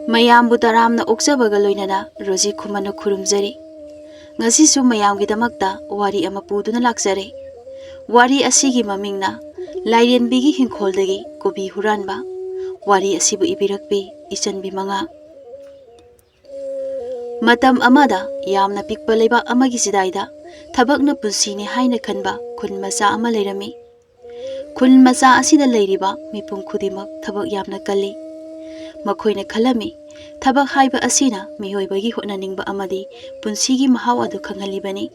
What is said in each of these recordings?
mayambu taramna oksabaga loinana Rosie Khuman khurumjari. Ngasisu mayamgidamakta wari ama puduna laksare. Wari asigi mamingna Lairembigi Engkholda Kubi Huranba. Wari asibu ibirakpi Echanbi Mangang. Matam amada yamna pikpa leibak amagi sidaida thabakna punsini haina khanba khun macha ama leirami. Khun macha asida leiriba mipum khudimak thabak yamna kalli. Makhoina khalami thabak haiba asina mihoibagi hotnaningba amadi punsigi mahau adu khanghalibani.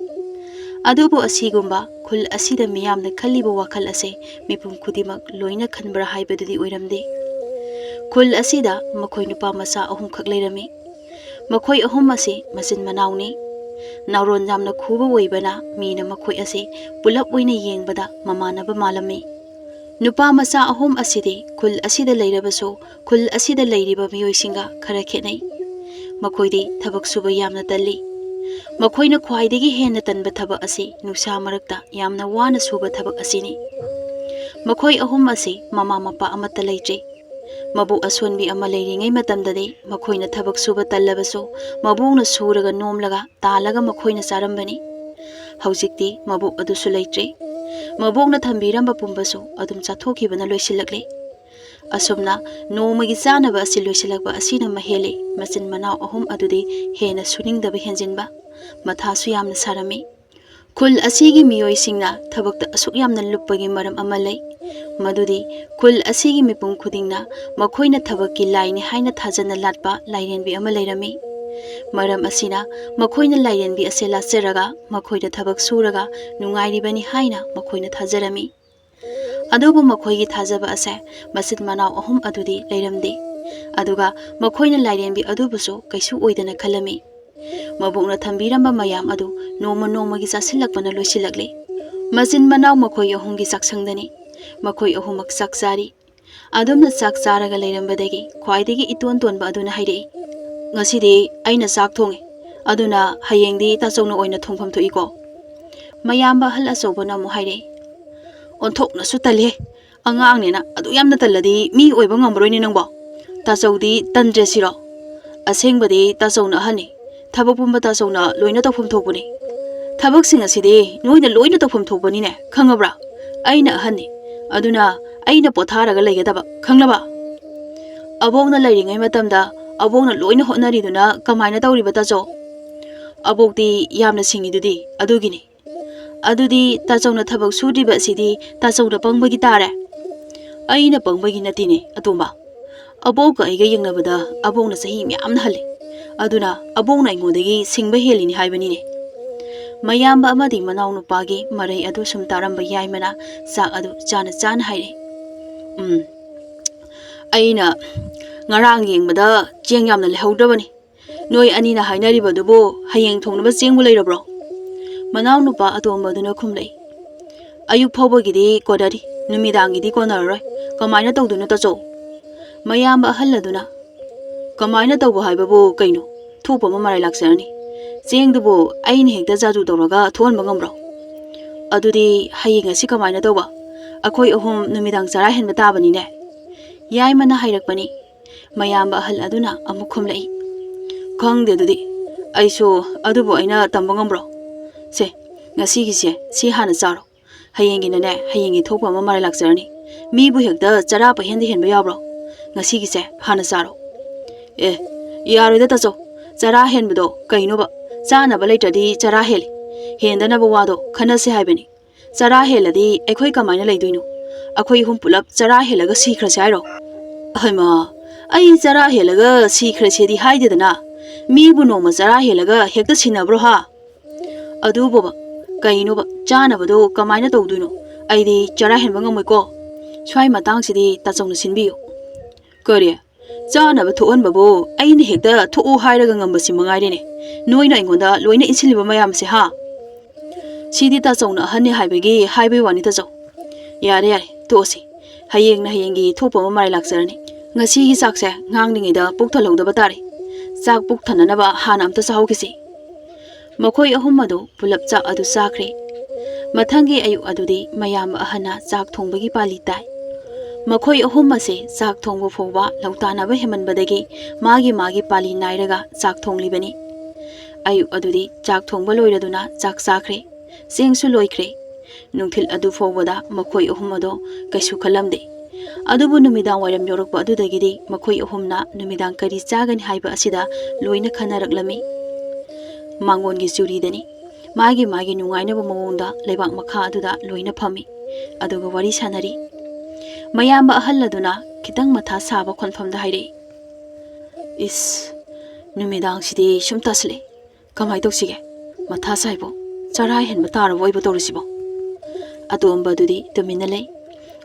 Adubu asigumba khul asida miyamna khalliba wakhal ase mipum khudimak loina khanbra haibadudi oiramde. Khul asida makhoi nupa macha ahum khak leirami. Makhoi ahum ase masin manawni. Nauron jamna khuba oibana mina makhoi ase pulap oina yengbada mamanaba malami. Nupa macha ahum asidi khul asida leirabaso khul asida leiriba miyoisinga khara khenai. Makhoidi thabak suba yamna talli. Makhoina khwaidagi henna tanba thabak ase nusa marakta yamna wana suba thabak asini. Makhoi ahum ase mama mapa amata leitri. Mabu aswanbi ama leiringai matamdadi makhoina thabak suba tallabaso mabuna suraga nomlaga talaga makhoina sarambani. Haujikti mabu adusu leitri. Mabukna thambiramba pumbaso adum chathokibana loisilakle. Asumna nomagi chanaba asi loisilakba asina mahele machin manaw ahum adudi hena suningdaba henjinba mathasu yamna sarami. Khul asigi miyoisingna thabakta asuk yamna luppagi maram ama lei. Madudi khul asigi mipum khudingna makhoina thabakki laini haina thajana latpa Lairembigi ama leirami. Maram asina makhoina Lairembigi ase laseraga makhoina thabak suraga nungairibani haina makhoina thajarami. Adubu makhoigi thajaba ase masit manaw ahum adudi leiramde. Aduga makhoina Lairembigi adubuso kaisu oidana khalami. Mabukna thambiramba mayam adu noma nomagi chasilakpana loisilakle. Masin manaw makhoi ahumgi saksangdani. Makhoi ahumak saksari. Adumna saksaraga leirambadagi khwaidagi iton tonba aduna hairei. Ngasidi aina sak thonge. Aduna hayengdi tachongna oina thongpham thoiko. Mayamba hal asobana mu hairei. Onthokna su tale. Angangnena adu yamna talladi mi oiba ngamroini nangbo. Tachawdi tandre siro. Asengbadi tachawna hani. Thabak pumba tachawna loina tawpham thokbani. Thabak sing asidi noina loina tawpham thokbani ne khangabra. Aina hani. Aduna aina potharaga leigedaba khanglaba. Abongna leiringai matamda abongna loina hotnariduna kamaina tawriba tacho. Abokti yamna singidudi adugini. Adudi tachawna thabak sudriba asidi tachawna pangbagi tare. Aina pangbagi natine atumba. Aboka aiga yengnabada abongna sahi myamna halli. Aduna abongna ingodagi singba helini haibani ne. Mayamba amadi manaw nupagi marai adu sum taramba yaimana sak adu chana haire. Aina ngarang yengbada cheng yamna lehaudrabani. Noi anina hainaribadubo hayeng thongnaba chengbu leirabro. Manaw nupa atombaduna khumlei. Ayuk phawbagidi kodari numidangidi konaroi kamaina tawduna tacho. Mayamba ahalladuna kamaina tawba haibabu kaino thopa ma marai laksarani. Chengdubo aina hekta jaju tawraga thonba ngamro. Adudi hayeng asi kamaina tawba akhoi ahum numidang chara henba tabani ne. Yaimana hairakpani. Mayamba ahal aduna amuk khumlei. Khangde adudi aiso adubo aina tamba ngamro. Se ngasigi se si hana charo. Hayengina ne hayengi thopa ma marai laksarani. Mibu hekta chara pa hendi henba yabro. Ngasigi se hana charo. Yaroida tacho. Chara henbado kainoba. Chanaba leitadi chara heli. Hendanaba wado khanase haibani. Chara heladi ekhoi kamaina leidoino. Akhoi hum pulap chara helaga sikhrase hairo. Haima ai chara helaga sikhrasedi haidedana. Mibu noma chara helaga hekta sinabro ha. Adu boba kainoba chanabado kamaina tawduino. Aidi chara henba ngamoiko. Swai matangsidi tachongna sinbiyo. Kare chanaba thoanbabu aina hekta thoo hairaga ngambasi mangairene. Noina ingonda loina insiliba mayamse ha. Sidi tachongna hanni haibagi haibai wani tachaw. Yare tosi. Hayengna hayengi thopa ma marai laksarani. Ngasigi chakse ngangningida puk thalhawdaba tare. Chak puk thananaba hana amta chahawkisi. Makhoi ahum adu pulap chak adu chakre. Mathangi ayu adudi mayam ahana chak thongbagi pali tai. ꯃꯈꯣꯏ ꯑꯍꯨꯝ ꯑꯁꯤ ꯆꯥꯛ ꯊꯣꯡꯕ ꯐꯥꯎꯕ ꯂꯧꯇꯥꯅꯕ ꯍꯦꯃꯟꯕꯗꯒꯤ ꯃꯥꯒꯤ ꯄꯥꯂꯤ ꯅꯥꯏꯔꯒ ꯆꯥꯛ ꯊꯣꯡꯂꯤꯕꯅꯤ꯫ ꯑꯌꯨꯛ ꯑꯗꯨꯗꯤ ꯆꯥꯛ ꯊꯣꯡꯕ ꯂꯣꯏꯔꯗꯨꯅ ꯆꯥꯛ ꯆꯥꯈ꯭ꯔꯦ, ꯆꯦꯡꯁꯨ ꯂꯣꯏꯈ꯭ꯔꯦ꯫ ꯅꯨꯡꯊꯤꯜ ꯑꯗꯨ ꯐꯥꯎꯕꯗ ꯃꯈꯣꯏ ꯑꯍꯨꯝ ꯑꯗꯣ ꯀꯩꯁꯨ ꯈꯜꯂꯝꯗꯦ꯫ ꯑꯗꯨꯕꯨ ꯅꯨꯃꯤꯗꯥꯡ ꯋꯥꯏꯔꯝ ꯌꯧꯔꯛꯄ ꯑꯗꯨꯗꯒꯤꯗꯤ ꯃꯈꯣꯏ ꯑꯍꯨꯝꯅ ꯅꯨꯃꯤꯗꯥꯡ ꯀꯔꯤ ꯆꯥꯒꯅꯤ ꯍꯥꯏꯕ ꯑꯁꯤꯗ ꯂꯣꯏꯅ ꯈꯟꯅꯔꯛꯂꯝꯃꯤ꯫ ꯃꯥꯡꯒꯣꯟꯒꯤ ꯆꯨꯔꯤꯗꯅꯤ ꯃꯥꯒꯤ ꯅꯨꯡꯉꯥꯏꯅꯕ ꯃꯑꯣꯡꯗ ꯂꯩꯕꯥꯛ ꯃꯈꯥ ꯑꯗꯨꯗ ꯂꯣꯏꯅ ꯐꯝꯃꯤ, ꯑꯗꯨꯒ ꯋꯥꯔꯤ ꯁꯥꯟꯅꯔꯤ꯫ ꯃꯌꯥꯝꯕ ꯑꯍꯜ ꯑꯗꯨꯅ ꯈꯤꯇꯪ ꯃꯊꯥ ꯁꯥꯕ ꯈꯣꯟꯐꯝꯗ ꯍꯥꯏꯔꯛꯏ, "ꯏꯁ, ꯅꯨꯃꯤꯗꯥꯡꯁꯤꯗꯤ ꯁꯨꯝ ꯇꯥꯁꯤꯜꯂꯦ, ꯀꯃꯥꯏ ꯇꯧꯁꯤꯒꯦ? ꯃꯊꯥ ꯁꯥꯏꯕꯣ, ꯆꯔꯥ ꯍꯦꯟꯕ ꯇꯥꯔꯕ ꯑꯣꯏꯕ ꯇꯧꯔꯤꯁꯤꯕꯣ?" ꯑꯇꯣꯝꯕ ꯑꯗꯨꯗꯤ ꯇꯨꯃꯤꯟꯅ ꯂꯩ꯫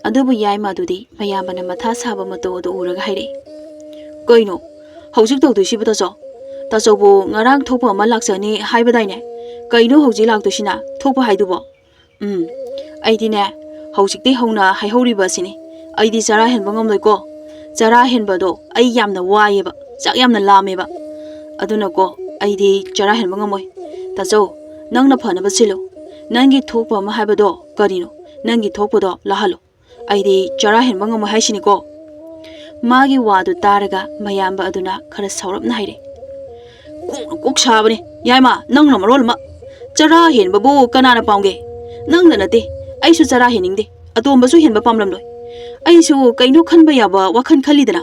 ꯑꯗꯨꯕꯨ ꯌꯥꯏꯃ ꯑꯗꯨꯗꯤ ꯃꯌꯥꯝꯕꯅ ꯃꯊꯥ ꯁꯥꯕ ꯃꯇꯧ ꯑꯗꯨ ꯎꯔꯒ ꯍꯥꯏꯔꯛꯏ, "ꯀꯩꯅꯣ ꯍꯧꯖꯤꯛ ꯇꯧꯗꯣꯏꯁꯤꯕꯨ ꯇꯥꯆꯧ? ꯇꯥꯆꯧꯕꯨ ꯉꯔꯥꯡ ꯊꯣꯛꯄ ꯑꯃ ꯂꯥꯛꯆꯅꯤ ꯍꯥꯏꯕꯗꯥꯏꯅꯦ? ꯀꯩꯅꯣ ꯍꯧꯖꯤꯛ ꯂꯥꯛꯇꯣꯏꯁꯤꯅ ꯊꯣꯛꯄ ꯍꯥꯏꯗꯨꯕꯣ?" "ꯑꯩꯗꯤꯅꯦ ꯍꯧꯖꯤꯛꯇꯩ ꯍꯧꯅ ꯍꯥꯏꯍꯧꯔꯤꯕ ꯑꯁꯤꯅꯤ, ꯑꯩꯗꯤ ꯆꯔꯥ ꯍꯦꯟꯕ ꯉꯝꯂꯣꯏꯀꯣ꯫ ꯆꯔꯥ ꯍꯦꯟꯕꯗꯣ ꯑꯩ ꯌꯥꯝꯅ ꯋꯥꯏꯌꯦꯕ, ꯆꯥꯛ ꯌꯥꯝꯅ ꯂꯥꯝꯃꯦꯕ꯫ ꯑꯗꯨꯅꯀꯣ ꯑꯩꯗꯤ ꯆꯔꯥ ꯍꯦꯟꯕ ꯉꯝꯃꯣꯏ꯫ ꯇꯥꯆꯧ, ꯅꯪꯅ ꯐꯅꯕ ꯁꯤꯜꯂꯨ꯫ ꯅꯪꯒꯤ ꯊꯣꯛꯄ ꯑꯃ ꯍꯥꯏꯕꯗꯣ ꯀꯔꯤꯅꯣ? ꯅꯪꯒꯤ ꯊꯣꯛꯄꯗꯣ ꯂꯥꯛꯍꯜꯂꯨ꯫ ꯑꯩꯗꯤ ꯆꯔꯥ ꯍꯦꯟꯕ ꯉꯝꯃꯣꯏ ꯍꯥꯏꯁꯤꯅꯤꯀꯣ." ꯃꯥꯒꯤ ꯋꯥꯗꯨ ꯇꯥꯔꯒ ꯃꯌꯥꯝꯕ ꯑꯗꯨꯅ ꯈꯔ ꯁꯥꯎꯔꯞꯅ ꯍꯥꯏꯔꯛꯏ, "ꯀꯣꯛꯅ ꯀꯣꯛ ꯁꯥꯕꯅꯤ ꯌꯥꯏꯃ, ꯅꯪꯅ ꯃꯔꯣꯜ ꯑꯃ꯫ ꯆꯔꯥ ꯍꯦꯟꯕꯕꯨ ꯀꯅꯥꯅ ꯄꯥꯝꯒꯦ? ꯅꯪꯗ ꯅꯠꯇꯦ, ꯑꯩꯁꯨ ꯆꯔꯥ ꯍꯦꯟꯅꯤꯡꯗꯦ, ꯑꯇꯣꯝꯕꯁꯨ ꯍꯦꯟꯕ ꯄꯥꯝꯂꯝꯂꯣꯏ꯫ ꯑꯩꯁꯨ ꯀꯩꯅꯣ ꯈꯟꯕ ꯌꯥꯕ ꯋꯥꯈꯜ ꯈꯜꯂꯤꯗꯅ,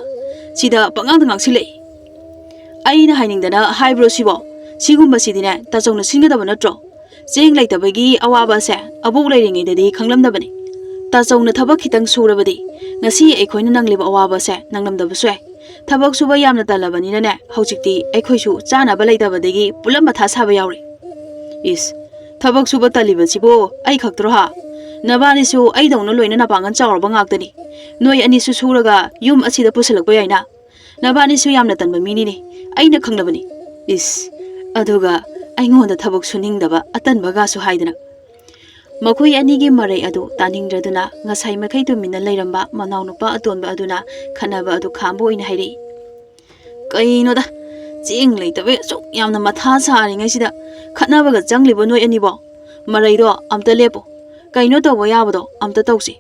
ꯁꯤꯗ ꯄꯪꯉꯥꯡꯗ ꯉꯥꯡꯁꯤꯜꯂꯛꯏ꯫ ꯑꯩꯅ ꯍꯥꯏꯅꯤꯡꯗꯅ ꯍꯥꯏꯕ꯭ꯔꯣ ꯁꯤꯕꯣ? ꯁꯤꯒꯨꯝꯕꯁꯤꯗꯤꯅꯦ ꯇꯥꯆꯧꯅ ꯁꯤꯟꯒꯗꯕ ꯅꯠꯇ꯭ꯔꯣ? ꯆꯦꯡ ꯂꯩꯇꯕꯒꯤ ꯑꯋꯥꯕ ꯑꯁꯦ ꯑꯕꯣꯛ ꯂꯩꯔꯤꯉꯩꯗꯗꯤ ꯈꯪꯂꯝꯗꯕꯅꯤ꯫ ꯇꯥꯆꯧꯅ ꯊꯕꯛ ꯈꯤꯇꯪ ꯁꯨꯔꯕꯗꯤ ꯉꯁꯤ ꯑꯩꯈꯣꯏꯅ ꯅꯪꯂꯤꯕ ꯑꯋꯥꯕ ꯑꯁꯦ ꯅꯪꯂꯝꯗꯕꯁꯨ ꯌꯥꯏ꯫ ꯊꯕꯛ ꯁꯨꯕ ꯌꯥꯝꯅ ꯇꯜꯂꯕꯅꯤꯅꯅꯦ, ꯍꯧꯖꯤꯛꯇꯤ ꯑꯩꯈꯣꯏꯁꯨ ꯆꯥꯅꯕ ꯂꯩꯇꯕꯗꯒꯤ ꯄꯨꯂꯞ ꯃꯊꯥ ꯁꯥꯕ ꯌꯥꯎꯔꯤ." "ꯏꯁ, ꯊꯕꯛ ꯁꯨꯕ ꯇꯜꯂꯤꯕꯁꯤꯕꯨ ꯑꯩ ꯈꯛꯇ꯭ꯔꯣ ꯍꯥ? ꯅꯕꯥꯅꯤꯁꯨ ꯑꯩꯗꯧꯅ ꯂꯣꯏꯅ ꯅꯄꯥꯡꯒꯜ ꯆꯥꯎꯔꯕ ꯉꯥꯛꯇꯅꯤ꯫ ꯅꯣꯏ ꯑꯅꯤꯁꯨ ꯁꯨꯔꯒ ꯌꯨꯝ ꯑꯁꯤꯗ ꯄꯨꯁꯤꯜꯂꯛꯄ ꯌꯥꯏꯅ꯫ ꯅꯕꯥꯅꯤꯁꯨ ꯌꯥꯝꯅ ꯇꯟꯕ ꯃꯤꯅꯤꯅꯦ, ꯑꯩꯅ ꯈꯪꯅꯕꯅꯤ꯫ ꯏꯁ, ꯑꯗꯨꯒ ꯑꯩꯉꯣꯟꯗ ꯊꯕꯛ ꯁꯨꯅꯤꯡꯗꯕ ꯑꯇꯟꯕꯒꯁꯨ ꯍꯥꯏꯗꯅ." ꯃꯈꯣꯏ ꯑꯅꯤꯒꯤ ꯃꯔꯩ ꯑꯗꯨ ꯇꯥꯅꯤꯡꯗ꯭ꯔꯗꯨꯅ ꯉꯁꯥꯏ ꯃꯈꯩ ꯇꯨꯃꯤꯟꯅ ꯂꯩꯔꯝꯕ ꯃꯅꯥꯎꯅꯨꯄꯥ ꯑꯇꯣꯟꯕ ꯑꯗꯨꯅ ꯈꯠꯅꯕ ꯑꯗꯨ ꯈꯥꯝꯕ ꯑꯣꯏꯅ ꯍꯥꯏꯔꯛꯏ, "ꯀꯩꯅꯣꯗ, ꯆꯦꯡ ꯂꯩꯇꯕꯩ ꯑꯁꯨꯛ ꯌꯥꯝꯅ ꯃꯊꯥ ꯁꯥꯔꯤꯉꯩꯁꯤꯗ ꯈꯠꯅꯕꯒ ꯆꯪꯂꯤꯕ ꯅꯣꯏ ꯑꯅꯤꯕꯣ? ꯃꯔꯩꯗꯣ ꯑꯝꯇ ꯂꯦꯞꯄꯣ, ꯀꯩꯅꯣ ꯇꯧꯕ ꯌꯥꯕꯗꯣ ꯑꯝꯇ ꯇꯧꯁꯤ,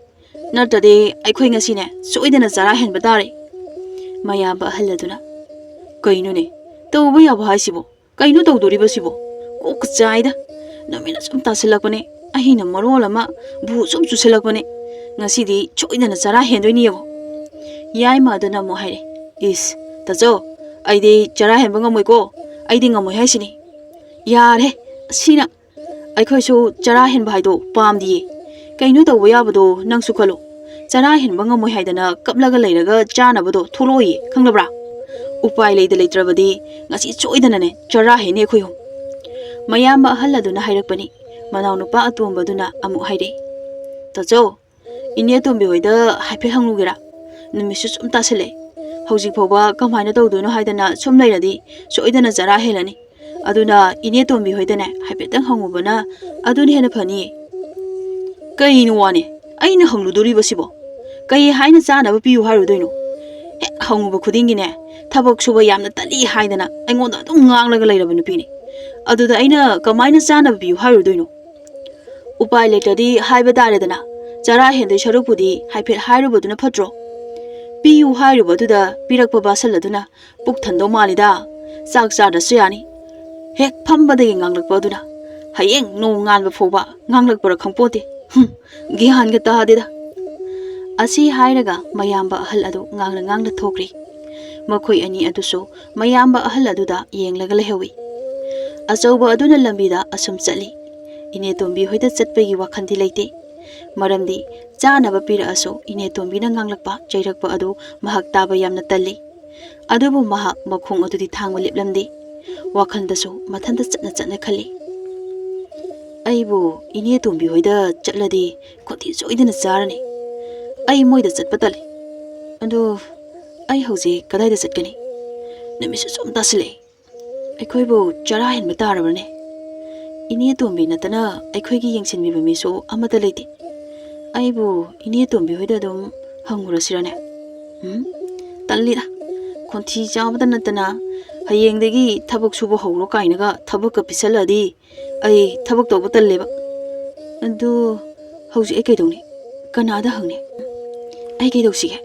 ꯅꯠꯇ꯭ꯔꯗꯤ ꯑꯩꯈꯣꯏ ꯉꯁꯤꯅꯦ ꯁꯣꯏꯗꯅ ꯆꯔꯥ ꯍꯦꯟꯕ ꯇꯥꯔꯦ." ꯃꯌꯥꯝꯕ ꯑꯍꯜ ꯑꯗꯨꯅ, "ꯀꯩꯅꯣꯅꯦ ꯇꯧꯕ ꯌꯥꯕ ꯍꯥꯏꯁꯤꯕꯣ? ꯀꯩꯅꯣ ꯇꯧꯗꯣꯔꯤꯕꯁꯤꯕꯣ? ꯀꯣꯛꯀ ꯆꯥꯏꯗ, ꯅꯨꯃꯤꯠꯅ ꯁꯨꯝ ꯇꯥꯁꯤꯜꯂꯛꯄꯅꯦ, ꯑꯍꯤꯡꯅ ꯃꯔꯣꯜ ꯑꯃ ꯚꯨ ꯁꯨꯝ ꯆꯨꯁꯤꯜꯂꯛꯄꯅꯦ, ꯉꯁꯤꯗꯤ ꯁꯣꯏꯗꯅ ꯆꯔꯥ ꯍꯦꯟꯗꯣꯏꯅꯤ ꯌꯦꯡꯉꯣ." ꯌꯥꯏꯃ ꯑꯗꯨꯅ ꯑꯃꯨꯛ ꯍꯥꯏꯔꯦ, "ꯏꯁ ꯇꯥꯆꯧ, ꯑꯩꯗꯤ ꯆꯔꯥ ꯍꯦꯟꯕ ꯉꯝꯃꯣꯏꯀꯣ, ꯑꯩꯗꯤ ꯉꯝꯃꯣꯏ ꯍꯥꯏꯁꯤꯅꯤ." "ꯌꯥꯔꯦ, ꯑꯁꯤꯅ ꯑꯩꯈꯣꯏꯁꯨ ꯆꯔꯥ ꯍꯦꯟꯕ ꯍꯥꯏꯗꯣ ꯄꯥꯝꯗꯤꯌꯦ꯫ ꯀꯩꯅꯣ ꯇꯧꯕ ꯌꯥꯕꯗꯣ ꯅꯪꯁꯨ ꯈꯜꯂꯣ꯫ ꯆꯔꯥ ꯍꯦꯟꯕ ꯉꯝꯃꯣꯏ ꯍꯥꯏꯗꯅ ꯀꯞꯂꯒ ꯂꯩꯔꯒ ꯆꯥꯅꯕꯗꯣ ꯊꯣꯛꯂꯛꯑꯣꯏꯌꯦ, ꯈꯪꯂꯕ꯭ꯔꯥ? ꯎꯄꯥꯏ ꯂꯩꯇ꯭ꯔꯕꯗꯤ ꯉꯁꯤ ꯁꯣꯏꯗꯅꯅꯦ ꯆꯔꯥ ꯍꯦꯟꯅꯤ ꯑꯩꯈꯣꯏ ꯑꯍꯨꯝ." ꯃꯌꯥꯝꯕ ꯑꯍꯜ ꯑꯗꯨꯅ ꯍꯥꯏꯔꯛꯄꯅꯤ꯫ ꯃꯅꯥꯎꯅꯨꯄꯥ ꯑꯇꯣꯝꯕꯗꯨꯅ ꯑꯃꯨꯛ ꯍꯥꯏꯔꯛꯏ, "ꯇꯥꯆꯧ, ꯏꯅꯦ ꯇꯣꯝꯕꯤ ꯍꯣꯏꯗ ꯍꯥꯏꯐꯦꯠ ꯍꯪꯂꯨꯒꯦꯔꯥ? ꯅꯨꯃꯤꯠꯁꯨ ꯁꯨꯝ ꯇꯥꯁꯤꯜꯂꯛꯑꯦ, ꯍꯧꯖꯤꯛ ꯐꯥꯎꯕ ꯀꯃꯥꯏꯅ ꯇꯧꯗꯣꯏꯅೋ ꯍꯥꯏꯗꯅ ꯁꯨꯝ ꯂꯩꯔꯗꯤ ꯁꯣꯏꯗꯅ ꯆꯔꯥ ꯍꯦꯜꯂꯅꯤ꯫ ꯑꯗꯨꯅ ꯏꯅꯦ ꯇꯣꯝꯕꯤ ꯍꯣꯏꯗꯅꯦ ꯍꯥꯏꯐꯦꯠꯇꯪ ꯍꯪꯉꯨꯕꯅ ꯑꯗꯨꯅ ꯍꯦꯟꯅ ꯐꯅꯤꯌꯦ." "ꯀꯩꯅꯣ ꯋꯥꯅꯦ ꯑꯩꯅ ꯍꯪꯂꯨꯗꯣꯔꯤꯕꯁꯤꯕꯣ? ꯀꯩ ꯍꯥꯏꯅ ꯆꯥꯅꯕ ꯄꯤꯌꯨ ꯍꯥꯏꯔꯨꯗꯣꯏꯅꯣ? ꯍꯦꯛ ꯍꯪꯉꯨꯕ ꯈꯨꯗꯤꯡꯒꯤꯅꯦ ꯊꯕꯛ ꯁꯨꯕ ꯌꯥꯝꯅ ꯇꯜꯂꯤ ꯍꯥꯏꯗꯅ ꯑꯩꯉꯣꯟꯗ ꯑꯗꯨꯝ ꯉꯥꯡꯂꯒ ꯂꯩꯔꯕ ꯅꯨꯄꯤꯅꯤ, ꯑꯗꯨꯗ ꯑꯩꯅ ꯀꯃꯥꯏꯅ ꯆꯥꯅꯕ ꯄꯤꯌꯨ ꯍꯥꯏꯔꯨꯗꯣꯏꯅꯣ? ꯎꯄꯥꯏ ꯂꯩꯇ꯭ꯔꯗꯤ ꯍꯥꯏꯕ ꯇꯥꯔꯦꯗꯅ, ꯆꯔꯥ ꯍꯦꯟꯗꯣꯏ ꯁꯔꯨꯛꯄꯨꯗꯤ ꯍꯥꯏꯐꯦꯠ ꯍꯥꯏꯔꯨꯕꯗꯨꯅ ꯐꯠꯇ꯭ꯔꯣ? ꯄꯤꯌꯨ ꯍꯥꯏꯔꯨꯕꯗꯨꯗ ꯄꯤꯔꯛꯄ ꯕꯥꯁꯜ ꯑꯗꯨꯅ ꯄꯨꯛ ꯊꯟꯗꯧ ꯃꯥꯜꯂꯤꯗ, ꯆꯥꯛ ꯆꯥꯗ꯭ꯔꯁꯨ ꯌꯥꯅꯤ." ꯍꯦꯛ ꯐꯝꯕꯗꯒꯤ ꯉꯥꯡꯂꯛꯄ ꯑꯗꯨꯅ ꯍꯌꯦꯡ ꯅꯣꯡ ꯉꯥꯟꯕ ꯐꯥꯎꯕ ꯉꯥꯡꯂꯛꯄꯔ ꯈꯪꯄꯣꯠꯇꯦ, ꯒ꯭ꯌꯥꯟꯒ ꯇꯥꯗꯦꯗ." ꯑꯁꯤ ꯍꯥꯏꯔꯒ ꯃꯌꯥꯝꯕ ꯑꯍꯜ ꯑꯗꯨ ꯉꯥꯡꯅ ꯊꯣꯛꯈ꯭ꯔꯤ꯫ ꯃꯈꯣꯏ ꯑꯅꯤ ꯑꯗꯨꯁꯨ ꯃꯌꯥꯝꯕ ꯑꯍꯜ ꯑꯗꯨꯗ ꯌꯦꯡꯂꯒ ꯂꯩꯍꯧꯏ꯫ ꯑꯆꯧꯕ ꯑꯗꯨꯅ ꯂꯝꯕꯤꯗ ꯑꯁꯨꯝ ꯆꯠꯂꯤ꯫ ꯏꯅꯦ ꯇꯣꯝꯕꯤ ꯍꯣꯏꯗ ꯆꯠꯄꯒꯤ ꯋꯥꯈꯟꯗꯤ ꯂꯩꯇꯦ, ꯃꯔꯝꯗꯤ ꯆꯥꯅꯕ ꯄꯤꯔꯛꯑꯁꯨ ꯏꯅꯦ ꯇꯣꯝꯕꯤꯅ ꯉꯥꯡꯂꯛꯄ ꯆꯩꯔꯛꯄ ꯑꯗꯨ ꯃꯍꯥꯛ ꯇꯥꯕ ꯌꯥꯝꯅ ꯇꯜꯂꯤ꯫ ꯑꯗꯨꯕꯨ ꯃꯍꯥꯛ ꯃꯈꯣꯡ ꯑꯗꯨꯗꯤ ꯊꯥꯡꯕ ꯂꯦꯞꯂꯝꯗꯦ꯫ ꯋꯥꯈꯟꯗꯁꯨ ꯃꯊꯟꯇ ꯆꯠꯅ ꯈꯜꯂꯤ, "ꯑꯩꯕꯨ ꯏꯅꯦ ꯇꯣꯝꯕꯤ ꯍꯣꯏꯗ ꯆꯠꯂꯗꯤ ꯈꯣꯟꯊꯤ ꯁꯣꯏꯗꯅ ꯆꯥꯔꯅꯤ꯫ ꯑꯩ ꯃꯣꯏꯗ ꯆꯠꯄ ꯇꯜꯂꯤ꯫ ꯑꯗꯨ ꯑꯩ ꯍꯧꯖꯤꯛ ꯀꯗꯥꯏꯗ ꯆꯠꯀꯅꯤ? ꯅꯨꯃꯤꯠꯁꯨ ꯁꯨꯝ ꯇꯥꯁꯤꯜꯂꯛꯏ, ꯑꯩꯈꯣꯏꯕꯨ ꯆꯔꯥ ꯍꯦꯟꯕ ꯇꯥꯔꯕ꯭ꯔꯅꯦ? ꯏꯅꯦ ꯇꯣꯝꯕꯤ ꯅꯠꯇꯅ ꯑꯩꯈꯣꯏꯒꯤ ꯌꯦꯡꯁꯤꯟꯕꯤꯕ ꯃꯤꯁꯨ ꯑꯃꯠꯇ ꯂꯩꯇꯦ꯫ ꯑꯩꯕꯨ ꯏꯅꯦ ꯇꯣꯝꯕꯤ ꯍꯣꯏꯗ ꯑꯗꯨꯝ ꯍꯪꯉꯨꯔꯁꯤꯔꯅꯦ? ꯇꯜꯂꯤꯗ, ꯈꯣꯟꯊꯤ ꯆꯥꯕꯗ ꯅꯠꯇꯅ ꯍꯌꯦꯡꯗꯒꯤ ꯊꯕꯛ ꯁꯨꯕ ꯍꯧꯔꯣ ꯀꯥꯏꯅꯒ ꯊꯕꯛꯀ ꯄꯤꯁꯜꯂꯛꯑꯗꯤ ꯑꯩ ꯊꯕꯛ ꯇꯧꯕ ꯇꯜꯂꯦꯕ꯫ ꯑꯗꯨ ꯍꯧꯖꯤꯛ ꯑꯩ ꯀꯩꯗꯧꯅꯤ? ꯀꯅꯥꯗ ꯍꯪꯅꯤ? ai kaidousige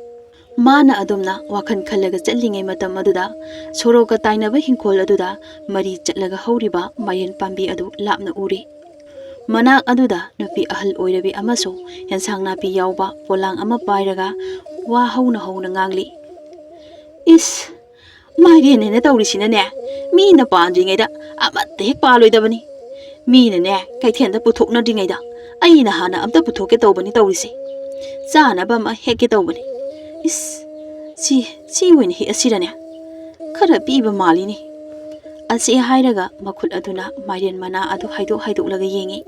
mana adumna wakhan khallaga chatlingai matam aduda soroka tainaba hingkhol aduda mari chatlaga horiba mayen pambi adu lapna uri manak aduda nupi ahal oirabi amaso yansang napi yauba polang ama pairaga wa hauna hauna ngangli is mairene ne tawrisina ne mi na pandringai da amatte hek paloidabani mi ne kaithenda puthokna dringai da aina hana amta puthoke tawbani tawrise chana ba ma heke tawbani is si win hi asirane khara piba malini asi hairaga makhut aduna mairian mana adu haido laga yengi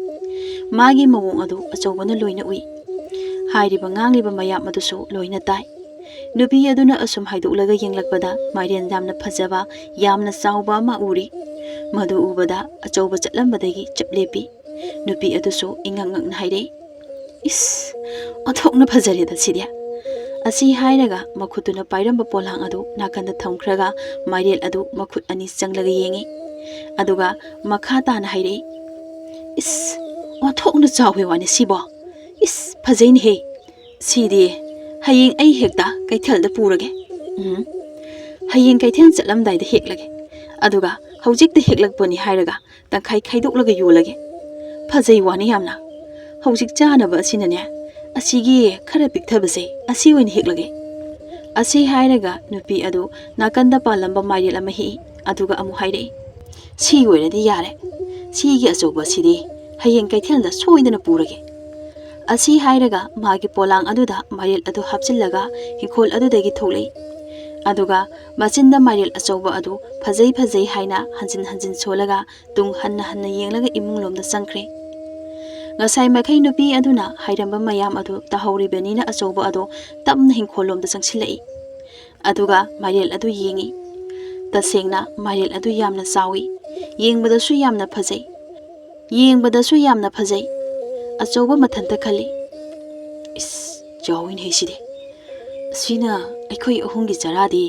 magi mawong adu achobana loina ui hairiba ngangliba mayam adusu loina tai nubi aduna asum haido laga yenglakpada mairian yamna phajaba yamna chawba ma uri madu ubada achoba chatlambadagi chaplepi nubi adusu ingangangna haire is athokna phajare da sidia asi hairaga makhutuna pairamba polang adu nakanda thamkhraga mairel adu makhut ani changlaga yengi aduga makha tan haire is athokna chawhe wani sibo is phajain he sidi hayeng ai hekta kaithal da purage hayeng kaithel chatlamdai da heklage aduga hojik da heklakpani hairaga tangkhai khaidok yolage phajai wani yamna hojik chanaba asinane asigi khara pikthabase asi oin heklage asi hairaga nupi adu nakanda palamba mairel ama hi aduga amu haire si oiradi yare sigi achoba sidi hayeng kaithel da soidana purage asi hairaga magi polang aduda mairel adu hapchillaga hingkhol adudagi tholei aduga machinda mairel achoba adu phajai haina hanjin solaga tung hanna yenglaga imung lomda changkhre ngasai makhai nupi aduna hairamba mayam adu tahoribenina achoba adu tamna hingkhol lomda changsilai aduga mairel adu yengi tasengna mairel adu yamna chawi yengbadasu yamna phajai achoba mathanta khali is jawin heiside sina aikhoi ahungi charadi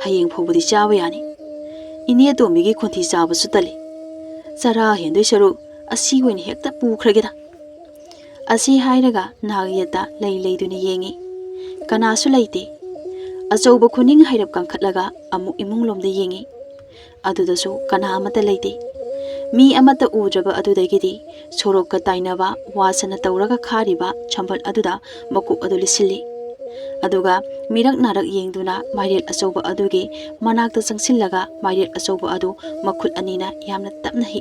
hayeng phobudi chawa yani ine tomigi khonthi chaba sutali chara hendoi saru asi oin hekta pukhrageda asi hairaga nagiyata leiduni yengi kanasu leite achoba khuning hairap kangkhatlaga amu imung lomda yengi adudasu kana amata leite mi amata udraba adudagidi sorokka tainaba wasana tawraga khariba chambal aduda makuk adu lisili aduga mirak narak yengduna mairel achoba adugi manakta changsillaga mairel achoba adu makhut anina yamna tapna hi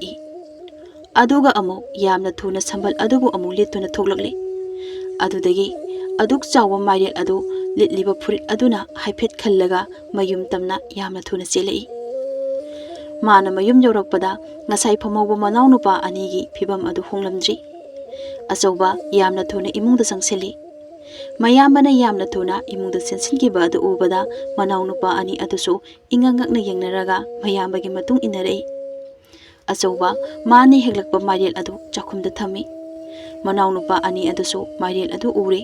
aduga amu yamna thuna sambal adubu amu lituna thoklakli adudagi aduk chawa mairel adu litliba phurit aduna haiphet khallaga mayum tamna yamna thuna chelai mana mayum yorakpada ngasai phamawba manaw nupa anigi phibam adu honglamdri achoba yamna thuna imungda changseli mayambana yamna thuna imungda sensingiba adu ubada manaw nupa ani adusu ingangakna yengnaraga mayambagi matung inarei achoba mani heglakpa mairel adu chakhumda thami manaw nupa ani adusu mairel adu ure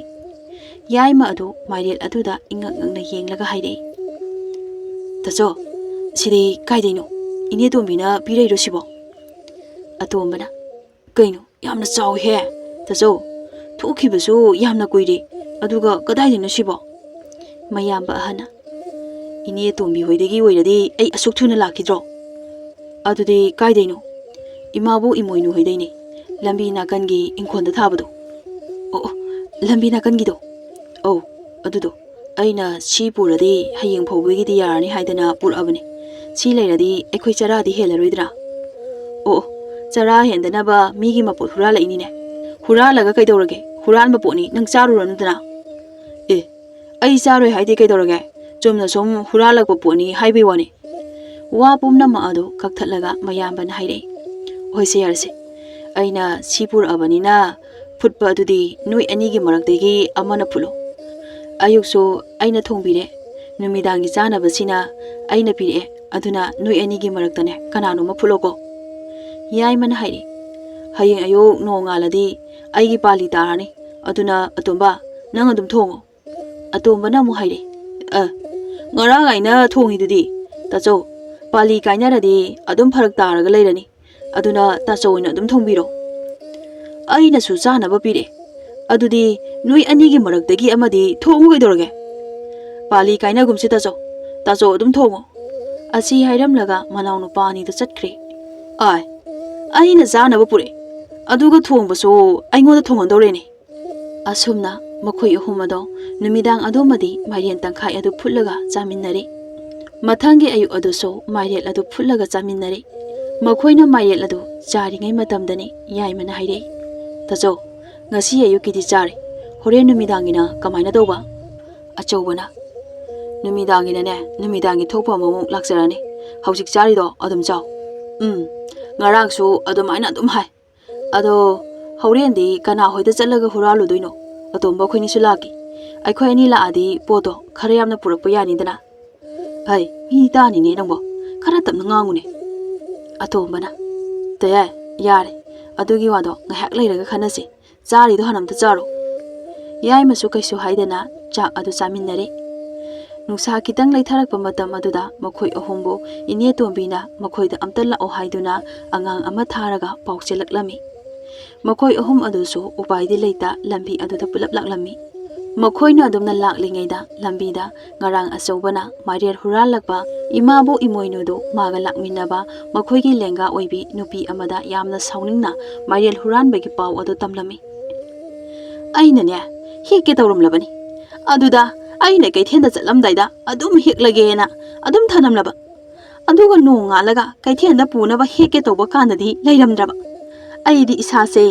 yaima adu mairel aduda ingangakna yenglaga haire tacho siri kaidaino ine tombina pireiro sibo atombana kaino yamna chaw he tacho thukibasu yamna kuire aduga kadaidino sibo mayamba ahana ine tombi hoidagi oiradi ai asuk thuna lakidro adudi kaidaino imabu imoinu hoidaini lambi nakangi ingkhonda thabado o lambi nakangi do adudo aina si puradi hayeng phobigi di yarani haidana purabani si leiradi ekhoi charadi helaroidra chara hendana ba migi mapot hurala inine huralaga kaidorage huran baponi nang charuranudana ai charoi haide kaidorage chomna som hurala baponi haibe wani wa pumna ma ado kakthatlaga mayambana haire hoise yarse aina sipur abanina futpa adudi nui anigi maraktegi amana phulo ayukso aina thongbire numidangi chanabasina aina pire aduna nui anigi maraktane kanano ma phulogo yaimana haire hayeng ayo nongaladi aigi pali tarani aduna atomba nang adum thongo atombana mu haire ngarang aina thongidudi tacho pali kainaradi adum pharak taraga leirani aduna tacho ina adum thongbiro aina su chanaba pire ꯑꯗꯨꯗꯤ ꯅꯣꯏ ꯑꯅꯤꯒꯤ ꯃꯔꯛꯇꯒꯤ ꯑꯃꯗꯤ ꯊꯣꯡꯉꯨ ꯀꯩꯗꯧꯔꯒꯦ? ꯄꯥꯂꯤ ꯀꯥꯏꯅꯒꯨꯝꯁꯤ ꯇꯥꯆꯧ, ꯇꯥꯆꯧ ꯑꯗꯨꯝ ꯊꯣꯡꯉꯣ꯫ ꯑꯁꯤ ꯍꯥꯏꯔꯝꯂꯒ ꯃꯅꯥꯎꯅꯨꯄꯥ ꯑꯅꯤꯗꯨ ꯆꯠꯈ꯭ꯔꯦ꯫ ꯑꯥꯏ, ꯑꯩꯅ ꯆꯥꯅꯕ ꯄꯨꯔꯛꯑꯦ, ꯑꯗꯨꯒ ꯊꯣꯡꯕꯁꯨ ꯑꯩꯉꯣꯟꯗ ꯊꯣꯡꯍꯟꯗꯧꯔꯦꯅꯦ꯫ ꯑꯁꯨꯝꯅ ꯃꯈꯣꯏ ꯑꯍꯨꯝ ꯑꯗꯣ ꯅꯨꯃꯤꯗꯥꯡ ꯑꯗꯨꯃꯗꯤ ꯃꯥꯏꯔꯦꯟ ꯇꯪꯈꯥꯏ ꯑꯗꯨ ꯐꯨꯠꯂꯒ ꯆꯥꯃꯤꯟꯅꯔꯤ꯫ ꯃꯊꯪꯒꯤ ꯑꯌꯨꯛ ꯑꯗꯨꯁꯨ ꯃꯥꯏꯔꯦꯟ ꯑꯗꯨ ꯐꯨꯠꯂꯒ ꯆꯥꯃꯤꯟꯅꯔꯤ꯫ ꯃꯈꯣꯏꯅ ꯃꯥꯏꯔꯦꯟ ꯑꯗꯨ ꯆꯥꯔꯤꯉꯩ ꯃꯇꯝꯗꯅꯤ ꯌꯥꯏꯃꯅ ꯍꯥꯏꯔꯛꯏ, ꯇꯥꯆꯧ, ꯉꯁꯤ ꯑꯌꯨꯛꯀꯤꯗꯤ ꯆꯥꯔꯦ, ꯍꯣꯔꯦꯟ ꯅꯨꯃꯤꯗꯥꯡꯒꯤꯅ ꯀꯃꯥꯏꯅ ꯇꯧꯕ? ꯑꯆꯧꯕꯅ, ꯅꯨꯃꯤꯗꯥꯡꯒꯤꯅꯅꯦ ꯅꯨꯃꯤꯗꯥꯡꯒꯤ ꯊꯣꯛꯄ ꯑꯃꯃꯨꯛ ꯂꯥꯛꯆꯔꯅꯤ, ꯍꯧꯖꯤꯛ ꯆꯥꯔꯤꯗꯣ ꯑꯗꯨꯝ ꯆꯥꯎ꯫ ꯉꯔꯥꯡꯁꯨ ꯑꯗꯨꯃꯥꯏꯅ ꯑꯗꯨꯝ ꯍꯥꯏ꯫ ꯑꯗꯣ ꯍꯣꯔꯦꯟꯗꯤ ꯀꯅꯥ ꯍꯣꯏꯗ ꯆꯠꯂꯒ ꯍꯨꯔꯥꯜꯂꯨꯗꯣꯏꯅꯣ? ꯑꯇꯣꯝꯕ ꯑꯩꯈꯣꯏꯅꯤꯁꯨ ꯂꯥꯛꯀꯦ, ꯑꯩꯈꯣꯏ ꯑꯅꯤ ꯂꯥꯛꯑꯗꯤ ꯄꯣꯠꯇꯣ ꯈꯔ ꯌꯥꯝꯅ ꯄꯨꯔꯛꯄ ꯌꯥꯅꯤꯗꯅ꯫ ꯍꯩ, ꯃꯤ ꯇꯥꯅꯤꯅꯦ ꯅꯪꯕꯣ, ꯈꯔ ꯇꯞꯅ ꯉꯥꯡꯉꯨꯅꯦ꯫ ꯑꯇꯣꯝꯕꯅ, ꯇꯌꯥꯏ, ꯌꯥꯔꯦ, ꯑꯗꯨꯒꯤ ꯋꯥꯗꯣ ꯉꯥꯏꯍꯥꯛ ꯂꯩꯔꯒ ꯈꯟꯅꯁꯤ, ꯆꯥꯔꯤꯗꯣ ꯍꯥꯟꯅ ꯑꯝꯇ ꯆꯥꯔꯣ꯫ ꯌꯥꯏꯃꯁꯨ ꯀꯩꯁꯨ ꯍꯥꯏꯗꯅ ꯆꯥꯛ ꯑꯗꯨ ꯆꯥꯃꯤꯟꯅꯔꯤ꯫ ꯅꯨꯡꯁꯥ ꯈꯤꯇꯪ ꯂꯩꯊꯔꯛꯄ ꯃꯇꯝ ꯑꯗꯨꯗ ꯃꯈꯣꯏ ꯑꯍꯨꯝꯕꯨ ꯏꯅꯦ ꯇꯣꯝꯕꯤꯅ ꯃꯈꯣꯏꯗ ꯑꯝꯇ ꯂꯥꯛꯑꯣ ꯍꯥꯏꯗꯨꯅ ꯑꯉꯥꯡ ꯑꯃ ꯊꯥꯔꯒ ꯄꯥꯎ ꯆꯦꯜꯂꯛꯂꯝꯃꯤ꯫ ꯃꯈꯣꯏ ꯑꯍꯨꯝ ꯑꯗꯨꯁꯨ ꯎꯄꯥꯏꯗꯤ ꯂꯩꯇ ꯂꯝꯕꯤ ꯑꯗꯨꯗ ꯄꯨꯂꯞ ꯂꯥꯛꯂꯝꯃꯤ꯫ ꯃꯈꯣꯏꯅ ꯑꯗꯨꯝꯅ ꯂꯥꯛꯂꯤꯉꯩꯗ ꯂꯝꯕꯤꯗ ꯉꯔꯥꯡ ꯑꯆꯧꯕꯅ ꯃꯥꯏꯔꯦꯟ ꯍꯨꯔꯥꯜꯂꯛꯄ ꯏꯃꯥꯕꯨ ꯏꯃꯣꯏꯅꯨꯗꯨ ꯃꯥꯒ ꯂꯥꯛꯃꯤꯟꯅꯕ ꯃꯈꯣꯏꯒꯤ ꯂꯦꯡꯒꯥ ꯑꯣꯏꯕꯤ ꯅꯨꯄꯤ ꯑꯃꯗ ꯌꯥꯝꯅ ꯁꯥꯎꯅꯤꯡꯅ ꯃꯥꯏꯔꯦꯟ ꯍꯨꯔꯥꯟꯕꯒꯤ ꯄꯥꯎ ꯑꯗꯨ ꯇꯝꯂꯝꯃꯤ꯫ ꯑꯩꯅꯅꯦ ꯍꯦꯛꯀꯦ ꯇꯧꯔꯝꯂꯕꯅꯤ, ꯑꯗꯨꯗ ꯑꯩꯅ ꯀꯩꯊꯦꯜꯗ ꯆꯠꯂꯝꯗꯥꯏꯗ ꯑꯗꯨꯝ ꯍꯦꯛꯂꯒꯦꯅ ꯑꯗꯨꯝ ꯊꯅꯝꯂꯕ, ꯑꯗꯨꯒ ꯅꯣꯡ ꯉꯥꯜꯂꯒ ꯀꯩꯊꯦꯜꯗ ꯄꯨꯅꯕ ꯍꯦꯛꯀꯦ ꯇꯧꯕ ꯀꯥꯟꯗꯗꯤ ꯂꯩꯔꯝꯗ꯭ꯔꯕ꯫ ꯑꯩꯗꯤ ꯏꯁꯥꯁꯦ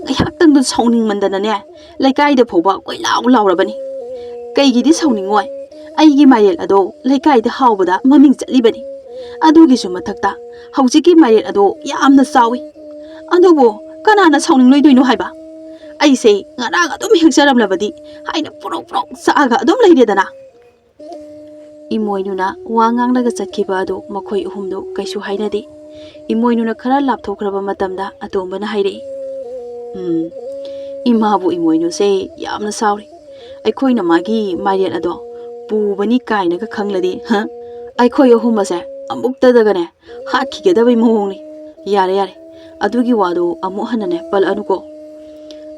ꯉꯥꯏꯍꯥꯛꯇꯪꯗ ꯁꯥꯎꯅꯤꯡꯃꯟꯗꯅꯅꯦ ꯂꯩꯀꯥꯏꯗ ꯐꯥꯎꯕ ꯀꯣꯏꯂꯥꯎ ꯂꯥꯎꯔꯕꯅꯤ꯫ ꯀꯩꯒꯤꯗꯤ ꯁꯥꯎꯅꯤꯡꯉꯣꯏ, ꯑꯩꯒꯤ ꯃꯥꯏꯔꯦꯟ ꯑꯗꯣ ꯂꯩꯀꯥꯏꯗ ꯍꯥꯎꯕꯗ ꯃꯃꯤꯡ ꯆꯠꯂꯤꯕꯅꯤ꯫ ꯑꯗꯨꯒꯤꯁꯨ ꯃꯊꯛꯇ ꯍꯧꯖꯤꯛꯀꯤ ꯃꯥꯏꯔꯦꯟ ꯑꯗꯣ ꯌꯥꯝꯅ ꯆꯥꯎꯏ, ꯑꯗꯨꯕꯨ ꯀꯅꯥꯅ ꯁꯥꯎꯅꯤꯡꯂꯣꯏꯗꯣꯏꯅꯣ ꯍꯥꯏꯕ? ꯑꯩꯁꯦ ꯉꯔꯥꯡ ꯑꯗꯨꯝ ꯍꯦꯛꯆꯔꯝꯂꯕꯗꯤ ꯍꯥꯏꯅ ꯄꯨꯔꯧ ꯄꯨꯔꯧ ꯆꯥꯛꯑꯒ ꯑꯗꯨꯝ ꯂꯩꯔꯦꯗꯅ꯫ ꯏꯃꯣꯏꯅꯨꯅ ꯋꯥ ꯉꯥꯡꯂꯒ ꯆꯠꯈꯤꯕ ꯑꯗꯨ ꯃꯈꯣꯏ ꯑꯍꯨꯝꯗꯨ ꯀꯩꯁꯨ ꯍꯥꯏꯅꯗꯦ꯫ ꯏꯃꯣꯏꯅꯨꯅ ꯈꯔ ꯂꯥꯞꯊꯣꯛꯈ꯭ꯔꯕ ꯃꯇꯝꯗ ꯑꯇꯣꯝꯕꯅ ꯍꯥꯏꯔꯛꯏ, ꯏꯃꯥꯕꯨ ꯏꯃꯣꯏꯅꯨꯁꯦ ꯌꯥꯝꯅ ꯁꯥꯎꯔꯤ, ꯑꯩꯈꯣꯏꯅ ꯃꯥꯒꯤ ꯃꯥꯏꯔꯦꯟ ꯑꯗꯣ ꯄꯨꯕꯅꯤ ꯀꯥꯏꯅꯒ ꯈꯪꯂꯗꯤ ꯑꯩꯈꯣꯏ ꯑꯍꯨꯝ ꯑꯁꯦ ꯑꯃꯨꯛꯇꯗꯒꯅꯦ ꯍꯥꯠꯈꯤꯒꯗꯕꯩ ꯃꯑꯣꯡꯅꯤ꯫ ꯌꯥꯔꯦ ꯌꯥꯔꯦ, ꯑꯗꯨꯒꯤ ꯋꯥꯗꯣ ꯑꯃꯨꯛ ꯍꯟꯅꯅꯦ ꯄꯜꯂꯛꯑꯅꯨꯀꯣ꯫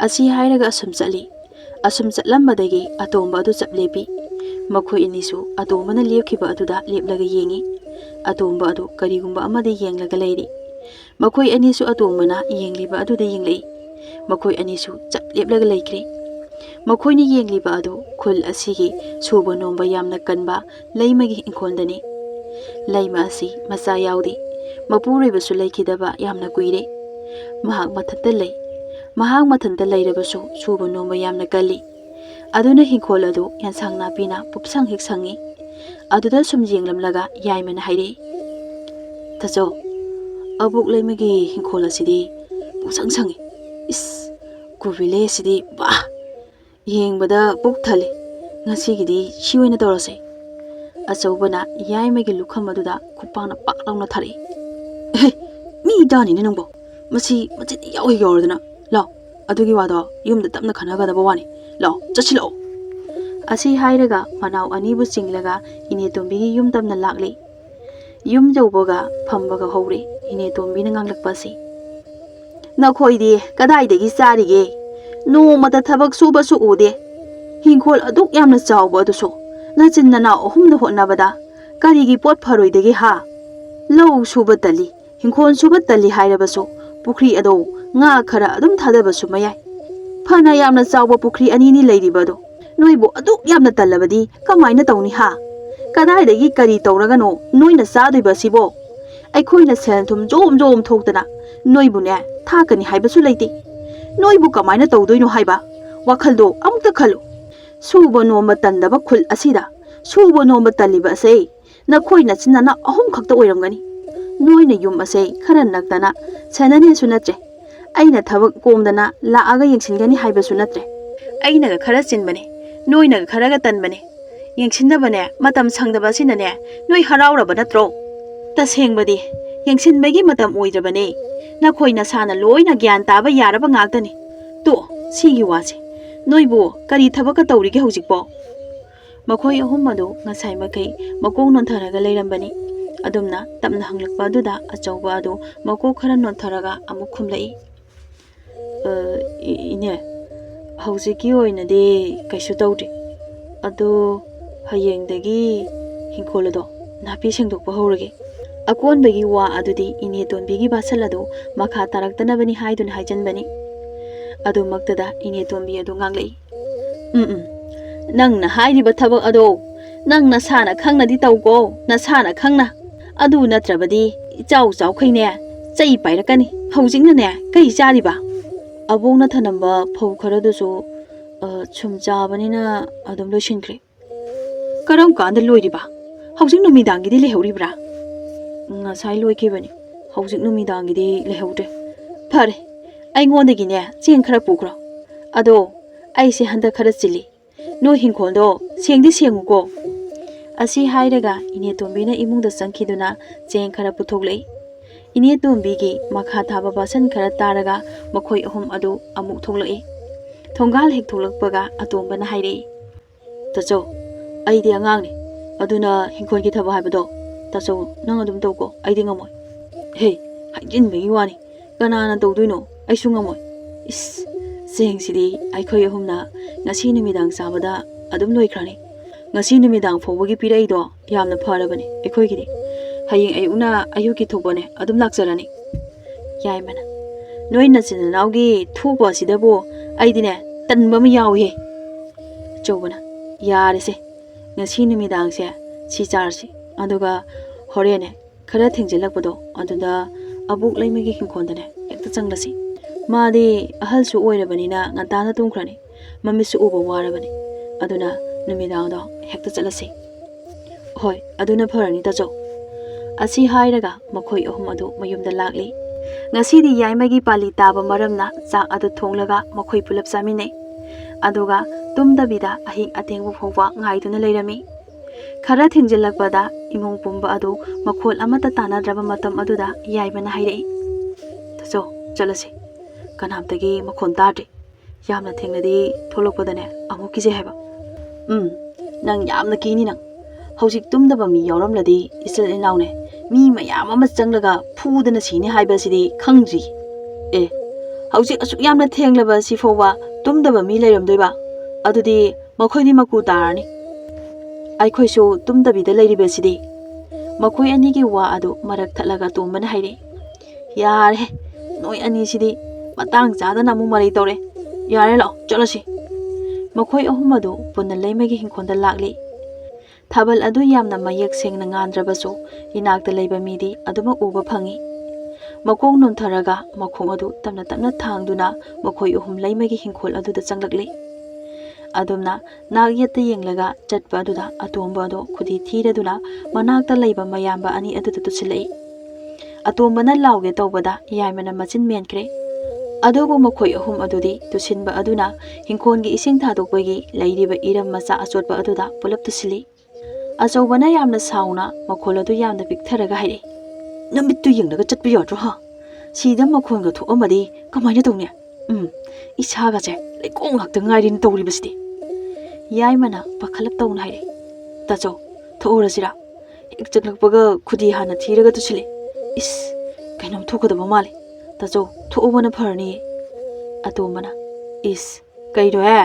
ꯑꯁꯤ ꯍꯥꯏꯔꯒ ꯑꯁꯨꯝ ꯆꯠꯂꯤ꯫ ꯑꯁꯨꯝ ꯆꯠꯂꯝꯕꯗꯒꯤ ꯑꯇꯣꯝꯕ ꯑꯗꯨ ꯆꯞ ꯂꯦꯞꯄꯤ꯫ ꯃꯈꯣꯏ ꯑꯅꯤꯁꯨ ꯑꯇꯣꯝꯕꯅ ꯂꯦꯞꯈꯤꯕ ꯑꯗꯨꯗ ꯂꯦꯞꯂꯒ ꯌꯦꯡꯉꯤ꯫ ꯑꯇꯣꯝꯕ ꯑꯗꯨ ꯀꯔꯤꯒꯨꯝꯕ ꯑꯃꯗ ꯌꯦꯡꯂꯒ ꯂꯩꯔꯤ꯫ ꯃꯈꯣꯏ ꯑꯅꯤꯁꯨ ꯑꯇꯣꯝꯕꯅ ꯌꯦꯡꯂꯤꯕ ꯑꯗꯨꯗ ꯌꯦꯡꯂꯛꯏ꯫ ꯃꯈꯣꯏ ꯑꯅꯤꯁꯨ ꯆꯞ ꯂꯦꯞꯂꯒ ꯂꯩꯈ꯭ꯔꯦ꯫ ꯃꯈꯣꯏꯅ ꯌꯦꯡꯂꯤꯕ ꯑꯗꯨ ꯈꯨꯜ ꯑꯁꯤꯒꯤ ꯁꯨꯕ ꯅꯣꯝꯕ ꯌꯥꯝꯅ ꯀꯟꯕ ꯂꯩꯃꯒꯤ ꯏꯪꯈꯣꯜꯗꯅꯤ꯫ ꯂꯩꯃ ꯑꯁꯤ ꯃꯆꯥ ꯌꯥꯎꯗꯦ, ꯃꯄꯨꯔꯣꯏꯕꯁꯨ ꯂꯩꯈꯤꯗꯕ ꯌꯥꯝꯅ ꯀꯨꯏꯔꯦ꯫ ꯃꯍꯥꯛ ꯃꯊꯟꯇ ꯂꯩ꯫ ꯃꯍꯥꯛ ꯃꯊꯟꯇ ꯂꯩꯔꯕꯁꯨ ꯁꯨꯕ ꯅꯣꯝꯕ ꯌꯥꯝꯅ ꯀꯜꯂꯤ꯫ ꯑꯗꯨꯅ ꯍꯤꯡꯈꯣꯜ ꯑꯗꯨ ꯌꯦꯟꯁꯥꯡ ꯅꯥꯄꯤꯅ ꯄꯨꯞꯁꯪ ꯍꯦꯛ ꯁꯪꯉꯤ꯫ ꯑꯗꯨꯗ ꯁꯨꯝ ꯌꯦꯡꯂꯝꯂꯒ ꯌꯥꯏꯃꯅ ꯍꯥꯏꯔꯛꯏ, ꯇꯥꯆꯧ, ꯑꯕꯣꯛ ꯂꯩꯃꯒꯤ ꯍꯤꯡꯈꯣꯜ ꯑꯁꯤꯗꯤ ꯄꯨꯡꯁꯪ ꯁꯪꯉꯤ꯫ ꯏꯁ, ꯀꯣꯕꯤꯂꯩ ꯑꯁꯤꯗꯤ ꯋꯥ, ꯌꯦꯡꯕꯗ ꯄꯨꯛ ꯊꯜꯂꯤ꯫ ꯉꯁꯤꯒꯤꯗꯤ ꯁꯤ ꯑꯣꯏꯅ ꯇꯧꯔꯁꯦ꯫ ꯑꯆꯧꯕꯅ ꯌꯥꯏꯃꯒꯤ ꯂꯨꯈꯝ ꯑꯗꯨꯗ ꯈꯨꯄꯥꯛꯅ ꯄꯥꯛ ꯂꯥꯎꯅ ꯊꯥꯔꯛꯏ꯫ ꯃꯤ ꯇꯥꯅꯤꯅꯦ ꯅꯪꯕꯣ, ꯃꯁꯤ ꯃꯆꯤꯟ ꯏꯌꯥꯎ ꯍꯦꯛ ꯌꯥꯎꯔꯗꯅ꯫ ꯂꯥꯎ, ꯑꯗꯨꯒꯤ ꯋꯥꯗꯣ ꯌꯨꯝꯗ ꯇꯞꯅ ꯈꯟꯅꯒꯗꯕ ꯋꯥꯅꯤ, ꯂꯥꯎ ꯆꯠꯁꯤꯜꯂꯛꯑꯣ꯫ ꯑꯁꯤ ꯍꯥꯏꯔꯒ ꯃꯅꯥꯎ ꯑꯅꯤꯕꯨ ꯆꯤꯡꯂꯒ ꯏꯅꯦ ꯇꯣꯝꯕꯤꯒꯤ ꯌꯨꯝ ꯇꯝꯅ ꯂꯥꯛꯂꯤ꯫ ꯌꯨꯝ ꯌꯧꯕꯒ ꯐꯝꯕꯒ ꯍꯧꯔꯦ ꯏꯅꯦ ꯇꯣꯝꯕꯤꯅ ꯉꯥꯡꯂꯛꯄ ꯑꯁꯤ, ꯅꯈꯣꯏꯗꯤ ꯀꯗꯥꯏꯗꯒꯤ ꯆꯥꯔꯤꯒꯦ? ꯅꯣꯡꯃꯇ ꯊꯕꯛ ꯁꯨꯕꯁꯨ ꯎꯗꯦ꯫ ꯍꯤꯡꯈꯣꯜ ꯑꯗꯨꯛ ꯌꯥꯝꯅ ꯆꯥꯎꯕ ꯑꯗꯨꯁꯨ ꯅꯆꯤꯟ ꯅꯅꯥꯎ ꯑꯍꯨꯝꯅ ꯍꯣꯠꯅꯕꯗ ꯀꯔꯤꯒꯤ ꯄꯣꯠ ꯐꯔꯣꯏꯗꯒꯦ ꯍꯥ? ꯂꯧ ꯁꯨꯕ ꯇꯜꯂꯤ, ꯍꯤꯡꯈꯣꯜ ꯁꯨꯕ ꯇꯜꯂꯤ ꯍꯥꯏꯔꯕꯁꯨ ꯄꯨꯈ꯭ꯔꯤ ꯑꯗꯣ ꯉꯥ ꯈꯔ ꯑꯗꯨꯝ ꯊꯥꯗꯕꯁꯨ ꯃꯌꯥꯏ꯫ ꯐꯅ ꯌꯥꯝꯅ ꯆꯥꯎꯕ ꯄꯨꯈ꯭ꯔꯤ ꯑꯅꯤꯅꯤ ꯂꯩꯔꯤꯕꯗꯣ ꯅꯣꯏꯕꯨ ꯑꯗꯨꯛ ꯌꯥꯝꯅ ꯇꯜꯂꯕꯗꯤ ꯀꯃꯥꯏꯅ ꯇꯧꯅꯤ ꯍꯥ? ꯀꯗꯥꯏꯗꯒꯤ ꯀꯔꯤ ꯇꯧꯔꯒꯅꯣ ꯅꯣꯏꯅ ꯆꯥꯗꯣꯏꯕ ꯁꯤꯕꯣ? ꯑꯩꯈꯣꯏꯅ ꯁꯦꯜ ꯊꯨꯝ ꯖꯣꯝ ꯖꯣꯝ ꯊꯣꯛꯇꯅ ꯅꯣꯏꯕꯨꯅꯦ ꯊꯥꯛꯀꯅꯤ ꯍꯥꯏꯕꯁꯨ ꯂꯩꯇꯦ꯫ ꯅꯣꯏꯕꯨ ꯀꯃꯥꯏꯅ ꯇꯧꯗꯣꯏꯅꯣ ꯍꯥꯏꯕ ꯋꯥꯈꯜꯗꯣ ꯑꯃꯨꯛꯇ ꯈꯜꯂꯨ꯫ ꯁꯨꯕ ꯅꯣꯝꯕ ꯇꯟꯗꯕ ꯈꯨꯜ ꯑꯁꯤꯗ ꯁꯨꯕ ꯅꯣꯝꯕ ꯇꯜꯂꯤꯕ ꯑꯁꯦ ꯅꯈꯣꯏ ꯅꯆꯤꯟ ꯅꯅꯥꯎ ꯑꯍꯨꯝ ꯈꯛꯇ ꯑꯣꯏꯔꯝꯒꯅꯤ꯫ ꯅꯣꯏꯅ ꯌꯨꯝ ꯑꯁꯦ ꯈꯔ ꯅꯛꯇꯅ ꯁꯦꯟꯅꯅꯦꯁꯨ ꯅꯠꯇ꯭ꯔꯦ, ꯑꯩꯅ ꯊꯕꯛ ꯀꯣꯝꯗꯅ ꯂꯥꯛꯑꯒ ꯌꯦꯡꯁꯤꯟꯒꯅꯤ ꯍꯥꯏꯕꯁꯨ ꯅꯠꯇ꯭ꯔꯦ꯫ ꯑꯩꯅꯒ ꯈꯔ ꯆꯤꯟꯕꯅꯦ, ꯅꯣꯏꯅꯒ ꯈꯔꯒ ꯇꯟꯕꯅꯦ꯫ ꯌꯦꯡꯁꯤꯟꯅꯕꯅꯦ ꯃꯇꯝ ꯁꯪꯗꯕ ꯑꯁꯤꯅꯅꯦ ꯅꯣꯏ ꯍꯔꯥꯎꯔꯕ ꯅꯠꯇ꯭ꯔꯣ? ꯇꯁꯦꯡꯕꯗꯤ ꯌꯦꯡꯁꯤꯟꯕꯒꯤ ꯃꯇꯝ ꯑꯣꯏꯗ꯭ꯔꯕꯅꯦ꯫ ꯅꯈꯣꯏ ꯅꯁꯥꯅ ꯂꯣꯏꯅ ꯒ꯭ꯌꯥꯟ ꯇꯥꯕ ꯌꯥꯔꯕ ꯉꯥꯛꯇꯅꯤ꯫ ꯇꯣ, ꯁꯤꯒꯤ ꯋꯥꯁꯦ, ꯅꯣꯏꯕꯨ ꯀꯔꯤ ꯊꯕꯛꯀ ꯇꯧꯔꯤꯒꯦ ꯍꯧꯖꯤꯛꯄꯣ? ꯃꯈꯣꯏ ꯑꯍꯨꯝ ꯑꯗꯨ ꯉꯁꯥꯏ ꯃꯈꯩ ꯃꯀꯣꯛ ꯅꯣꯟꯊꯔꯒ ꯂꯩꯔꯝꯕꯅꯤ꯫ ꯑꯗꯨꯝꯅ ꯇꯞꯅ ꯍꯪꯂꯛꯄ ꯑꯗꯨꯗ ꯑꯆꯧꯕ ꯑꯗꯨ ꯃꯀꯣꯛ ꯈꯔ ꯅꯣꯟꯊꯔꯒ ꯑꯃꯨꯛ ꯈꯨꯝꯂꯛꯏ, ꯏꯅꯦ, Hꯧꯖꯤꯛꯀꯤ ꯑꯣꯏꯅꯗꯤ ꯀꯩꯁꯨ ꯇꯧꯗ꯭ꯔꯤ. ꯑꯗꯣ ꯍꯌꯦꯡꯗꯒꯤ ꯍꯤꯡꯈꯣꯜ ꯑꯗꯣ ꯅꯥꯄꯤ ꯁꯦꯡꯗꯣꯛꯄ ꯍꯧꯔꯒꯦ. ꯑꯀꯣꯟꯕꯒꯤ ꯋꯥ ꯑꯗꯨꯗꯤ ꯏꯅꯦꯇꯣꯟꯕꯤꯒꯤ ꯕꯥꯁꯜ ꯑꯗꯨ ꯃꯈꯥ ꯇꯥꯔꯛꯇꯅꯕꯅꯤ ꯍꯥꯏꯗꯨꯅ ꯍꯥꯏꯖꯟꯕꯅꯤ. ꯑꯗꯨꯃꯛꯇꯗ ꯏꯅꯦꯇꯣꯟꯕꯤ ꯑꯗꯨ ꯉꯥꯡꯂꯛꯏ. ꯅꯪꯅ ꯍꯥꯏꯔꯤꯕ ꯊꯕꯛ ꯑꯗꯣ ꯅꯪ ꯅꯁꯥꯅ ꯈꯪꯅꯗꯤ ꯇꯧꯀꯣ, ꯅꯁꯥꯅ ꯈꯪꯅ. ꯑꯗꯨ ꯅꯠꯇ꯭ꯔꯕꯗꯤ ꯏꯆꯥꯎ ꯆꯥꯎꯈꯩꯅꯦ ꯆꯩ ꯄꯥꯏꯔꯛꯀꯅꯤ. ꯍꯧꯖꯤꯛꯅꯅꯦ ꯀꯩ ꯆꯥꯔꯤꯕ? ꯑꯕꯣꯛꯅ ꯊꯅꯝꯕ ꯐꯧ ꯈꯔꯗꯨꯁꯨ ꯁꯨꯝ ꯆꯥꯕꯅꯤꯅ ꯑꯗꯨꯝ ꯂꯣꯏꯁꯤꯟꯈ꯭ꯔꯦ. ꯀꯔꯝ ꯀꯥꯟꯗ ꯂꯣꯏꯔꯤꯕ? ꯍꯧꯖꯤꯛ ꯅꯨꯃꯤꯗꯥꯡꯒꯤꯗꯤ ꯂꯩꯍꯧꯔꯤꯕ꯭ꯔꯥ? ꯉꯁꯥꯏ ꯂꯣꯏꯈꯤꯕꯅꯤ. ꯍꯧꯖꯤꯛ ꯅꯨꯃꯤꯗꯥꯡꯒꯤꯗꯤ ꯂꯩꯍꯧꯗ꯭ꯔꯦ. ꯐꯔꯦ, ꯑꯩꯉꯣꯟꯗꯒꯤꯅꯦ ꯆꯦꯡ ꯈꯔ ꯄꯨꯈ꯭ꯔꯣ. ꯑꯗꯣ ꯑꯩꯁꯦ ꯍꯟꯗꯛ ꯈꯔ ꯆꯤꯜꯂꯤ. ꯅꯣꯏ ꯍꯤꯡꯈꯣꯜꯗꯣ ꯁꯦꯡꯗꯤ ꯁꯦꯡꯉꯨꯀꯣ. ꯑꯁꯤ ꯍꯥꯏꯔꯒ ꯏꯅꯦꯇꯣꯟꯕꯤꯅ ꯏꯃꯨꯡꯗ ꯆꯪꯈꯤꯗꯨꯅ ꯆꯦꯡ ꯈꯔ ꯄꯨꯊꯣꯛꯂꯛꯏ. ꯏꯅꯦꯇꯣꯟꯕꯤꯒꯤ ꯃꯈꯥ ꯊꯥꯕ ꯕꯥꯁꯟꯈꯔ ꯇꯥꯔꯒ ꯃꯈꯣꯏ ꯑꯍꯨꯝ ꯑꯗꯨ ꯑꯃꯨꯛ ꯊꯣꯛꯂꯛꯏ. ꯊꯣꯡꯒꯥꯜ ꯍꯦꯛ ꯊꯣꯛꯂꯛꯄꯒ ꯑꯇꯣꯝꯕꯅ ꯍꯥꯏꯔꯛꯏ. ꯇꯥꯆꯧ, ꯑꯩꯗꯤ ꯑꯉꯥꯡꯅꯤ. ꯑꯗꯨꯅ ꯍꯤꯡꯈꯣꯜꯒꯤ ꯊꯕꯛ ꯍꯥꯏꯕꯗꯣ ꯇꯥꯆꯧ ꯅꯪ ꯑꯗꯨꯝ ꯇꯧꯀꯣ. ꯑꯩꯗꯤ ꯉꯝꯃꯣꯏ. ꯍꯦ, ꯍꯥꯏꯖꯤꯟꯕꯒꯤ ꯋꯥꯅꯤ. ꯀꯅꯥꯅ ꯇꯧꯗꯣꯏꯅꯣ? ꯑꯩꯁꯨ ꯉꯝꯃꯣꯏ. ꯏꯁ, ꯆꯦꯡꯁꯤꯗꯤ ꯑꯩꯈꯣꯏ ꯑꯍꯨꯝꯅ ꯉꯁꯤ ꯅꯨꯃꯤꯗꯥꯡ ꯆꯥꯕꯗ ꯑꯗꯨꯝ ꯂꯣꯏꯈ꯭ꯔꯅꯤ. ꯉꯁꯤ ꯅꯨꯃꯤꯗꯥꯡ ꯐꯥꯎꯕꯒꯤ ꯄꯤꯔꯛꯏꯗꯣ ꯌꯥꯝꯅ ꯐꯔꯕꯅꯤ ꯑꯩꯈꯣꯏꯒꯤꯗꯤ. ꯍꯌꯦꯡ ꯑꯌꯨꯛꯅ ꯑꯌꯨꯛꯀꯤ ꯊꯣꯛꯄꯅꯦ ꯑꯗꯨꯝ ꯂꯥꯛꯆꯔꯅꯤ. ꯌꯥꯏꯃꯅ, ꯅꯣꯏ ꯅꯆꯤꯟ ꯅꯅꯥꯎꯒꯤ ꯊꯣꯛꯄ ꯑꯁꯤꯗꯕꯨ ꯑꯩꯗꯤꯅꯦ ꯇꯟꯕ ꯑꯃ ꯌꯥꯎꯏꯍꯦ. ꯑꯆꯧꯕꯅ, ꯌꯥꯔꯦꯁꯦ. ꯉꯁꯤ ꯅꯨꯃꯤꯗꯥꯡꯁꯦ ꯁꯤ ꯆꯥꯔꯁꯤ. ꯑꯗꯨꯒ ꯍꯣꯔꯦꯟꯅꯦ ꯈꯔ ꯊꯦꯡꯖꯤꯜꯂꯛꯄꯗꯣ ꯑꯗꯨꯗ ꯑꯕꯣꯛ ꯂꯩꯃꯒꯤ ꯍꯤꯡꯈꯣꯜꯗꯅꯦ ꯍꯦꯛꯇ ꯆꯪꯂꯁꯤ. ꯃꯥꯗꯤ ꯑꯍꯜꯁꯨ ꯑꯣꯏꯔꯕꯅꯤꯅ ꯉꯟꯇꯥꯅ ꯇꯨꯝꯈ꯭ꯔꯅꯤ. ꯃꯃꯤꯠꯁꯨ ꯎꯕ ꯋꯥꯔꯕꯅꯤ. ꯑꯗꯨꯅ ꯅꯨꯃꯤꯗꯥꯡꯗꯣ ꯍꯦꯛꯇ ꯆꯠꯂꯁꯤ. ꯍꯣꯏ, ꯑꯗꯨꯅ ꯐꯔꯅꯤ ꯇꯥꯆꯧ. ꯑꯁꯤ ꯍꯥꯏꯔꯒ ꯃꯈꯣꯏ ꯑꯍꯨꯝ ꯑꯗꯨ ꯃꯌꯨꯝꯗ ꯂꯥꯛꯂꯤ. ꯉꯁꯤꯗꯤ ꯌꯥꯏꯃꯒꯤ ꯄꯥꯂꯤ ꯇꯥꯕ ꯃꯔꯝꯅ ꯆꯥꯛ ꯑꯗꯨ ꯊꯣꯡꯂꯒ ꯃꯈꯣꯏ ꯄꯨꯂꯞ ꯆꯥꯃꯤꯟꯅꯩ. ꯑꯗꯨꯒ ꯇꯨꯝꯗꯕꯤꯗ ꯑꯍꯤꯡ ꯑꯊꯦꯡꯕ ꯐꯥꯎꯕ ꯉꯥꯏꯗꯨꯅ ꯂꯩꯔꯝꯃꯤ. ꯈꯔ ꯊꯦꯡꯖꯤꯜꯂꯛꯄꯗ ꯏꯃꯨꯡ ꯄꯨꯝꯕ ꯑꯗꯨ ꯃꯈꯣꯜ ꯑꯃꯠꯇ ꯇꯥꯟꯅꯗ꯭ꯔꯕ ꯃꯇꯝ ꯑꯗꯨꯗ ꯌꯥꯏꯃꯅ ꯍꯥꯏꯔꯛꯏ. ꯇꯥꯆꯧ, ꯆꯠꯂꯁꯤ. ꯀꯅꯥꯝꯇꯒꯤ ꯃꯈꯣꯟ ꯇꯥꯗ꯭ꯔꯤ. ꯌꯥꯝꯅ ꯊꯦꯡꯅꯗꯤ ꯊꯣꯛꯂꯛꯄꯗꯅꯦ ꯑꯃꯨꯛ ꯀꯤꯖꯩ ꯍꯥꯏꯕ. ꯅꯪ ꯌꯥꯝꯅ ꯀꯤꯅꯤ ꯅꯪ. ꯍꯧꯖꯤꯛ ꯇꯨꯝꯗꯕ ꯃꯤ ꯌꯥꯎꯔꯝꯂꯗꯤ ꯏꯆꯤꯜ ꯏꯅꯥꯎꯅꯦ ꯃꯤ ꯃꯌꯥꯝ ꯑꯃ ꯆꯪꯂꯒ ꯐꯨꯗꯅ ꯁꯤꯅꯤ ꯍꯥꯏꯕꯁꯤꯗꯤ ꯈꯪꯗ꯭ꯔꯤ. ꯍꯧꯖꯤꯛ ꯑꯁꯨꯛ ꯌꯥꯝꯅ ꯊꯦꯡꯂꯕ ꯁꯤ ꯐꯥꯎꯕ ꯇꯨꯝꯗꯕ ꯃꯤ ꯂꯩꯔꯝꯗꯣꯏꯕ? ꯑꯗꯨꯗꯤ ꯃꯈꯣꯏꯗꯤ ꯃꯀꯨ ꯇꯥꯔꯅꯤ. ꯑꯩꯈꯣꯏꯁꯨ ꯇꯨꯝꯗꯕꯤꯗ ꯂꯩꯔꯤꯕꯁꯤꯗꯤ. ꯃꯈꯣꯏ ꯑꯅꯤꯒꯤ ꯋꯥ ꯑꯗꯨ ꯃꯔꯛ ꯊꯠꯂꯒ ꯇꯣꯝꯕꯅ ꯍꯥꯏꯔꯛꯏ. ꯌꯥꯔꯦ, ꯅꯣꯏ ꯑꯅꯤꯁꯤꯗꯤ ꯃꯇꯥꯡ ꯆꯥꯗꯅ ꯑꯃꯨꯛ ꯃꯔꯩ ꯇꯧꯔꯦ. ꯌꯥꯔꯦ, ꯂꯥꯛꯑꯣ ꯆꯠꯂꯁꯤ. ꯃꯈꯣꯏ ꯑꯍꯨꯝ ꯑꯗꯨ ꯄꯨꯟꯅ ꯂꯩꯃꯒꯤ ꯍꯤꯡꯈꯣꯜꯗ ꯂꯥꯛꯂꯤ. ꯊꯥꯕꯜ ꯑꯗꯨ ꯌꯥꯝꯅ ꯃꯌꯦꯛ ꯁꯦꯡꯅ ꯉꯥꯟꯗ꯭ꯔꯕꯁꯨ ꯏꯅꯥꯛꯇ ꯂꯩꯕ ꯃꯤꯗꯤ ꯑꯗꯨꯃꯛ ꯎꯕ ꯐꯪꯏ. ꯃꯈꯣꯡ ꯅꯣꯟꯊꯔꯒ ꯃꯈꯣꯡ ꯑꯗꯨ ꯇꯞꯅ ꯇꯞꯅ ꯊꯥꯡꯗꯨꯅ ꯃꯈꯣꯏ ꯑꯍꯨꯝ ꯂꯩꯃꯒꯤ ꯍꯤꯡꯈꯣꯜ ꯑꯗꯨꯗ ꯆꯪꯂꯛꯂꯤ. ꯑꯗꯨꯝꯅ ꯅꯥꯛ ꯌꯦꯠꯇ ꯌꯦꯡꯂꯒ ꯆꯠꯄ ꯑꯗꯨꯗ ꯑꯇꯣꯝꯕ ꯑꯗꯣ ꯈꯨꯗꯤ ꯊꯤꯔꯗꯨꯅ ꯃꯅꯥꯛꯇ ꯂꯩꯕ ꯃꯌꯥꯝꯕ ꯑꯅꯤ ꯑꯗꯨꯗ ꯇꯨꯁꯤꯜꯂꯛꯏ. ꯑꯇꯣꯝꯕꯅ ꯂꯥꯎꯒꯦ ꯇꯧꯕꯗ ꯌꯥꯏꯃꯅ ꯃꯆꯤꯟ ꯃꯦꯟꯈ꯭ꯔꯦ. ꯑꯗꯨꯕꯨ ꯃꯈꯣꯏ ꯑꯍꯨꯝ ꯑꯗꯨꯗꯤ ꯇꯨꯁꯤꯟꯕ ꯑꯗꯨꯅ ꯍꯤꯡꯈꯣꯜꯒꯤ ꯏꯁꯤꯡ ꯊꯥꯗꯣꯛꯄꯒꯤ ꯂꯩꯔꯤꯕ ꯏꯔꯝ ꯃꯆꯥ ꯑꯆꯣꯠꯄ ꯑꯗꯨꯗ ꯄꯨꯂꯞ ꯇꯨꯁꯤꯜꯂꯤ. ꯑꯆꯧꯕꯅ ꯌꯥꯝꯅ ꯁꯥꯎꯅ ꯃꯈꯣꯜ ꯑꯗꯨ ꯌꯥꯝꯅ ꯄꯤꯛꯊꯔꯒ ꯍꯥꯏꯔꯛꯏ. ꯅꯨꯃꯤꯠꯇꯨ ꯌꯦꯡꯂꯒ ꯆꯠꯄ ꯌꯥꯗ꯭ꯔꯣ ꯍꯥ? ꯁꯤꯗ ꯃꯈꯣꯟꯒ ꯊꯣꯛꯑꯝꯃꯗꯤ ꯀꯃꯥꯏꯅ ꯇꯧꯅꯤ? ꯏꯁꯥꯒꯁꯦ ꯂꯩꯀꯣꯡ ꯉꯥꯛꯇ ꯉꯥꯏꯔꯤꯅ ꯇꯧꯔꯤꯕꯁꯤꯗꯤ. ꯌꯥꯏꯃꯅ ꯄꯥꯈꯠꯂꯞ ꯇꯧꯅ ꯍꯥꯏꯔꯛꯏ. ꯇꯥꯆꯧ, ꯊꯣꯛꯎꯔꯁꯤꯔꯥ? ꯍꯦꯛ ꯆꯪꯂꯛꯄꯒ ꯈꯨꯗꯤ ꯍꯥꯟꯅ ꯊꯤꯔꯒ ꯇꯨꯁꯤꯜꯂꯤ. ꯏꯁ, ꯀꯩꯅꯣꯝ ꯊꯣꯛꯀꯗꯕ ꯃꯥꯜꯂꯤ. ꯇꯥꯆꯧ, ꯊꯣꯛꯎꯕꯅ ꯐꯔꯅꯤꯌꯦ. ꯑꯇꯣꯝꯕꯅ, ꯏꯁ, ꯀꯩꯅꯣꯍꯦ?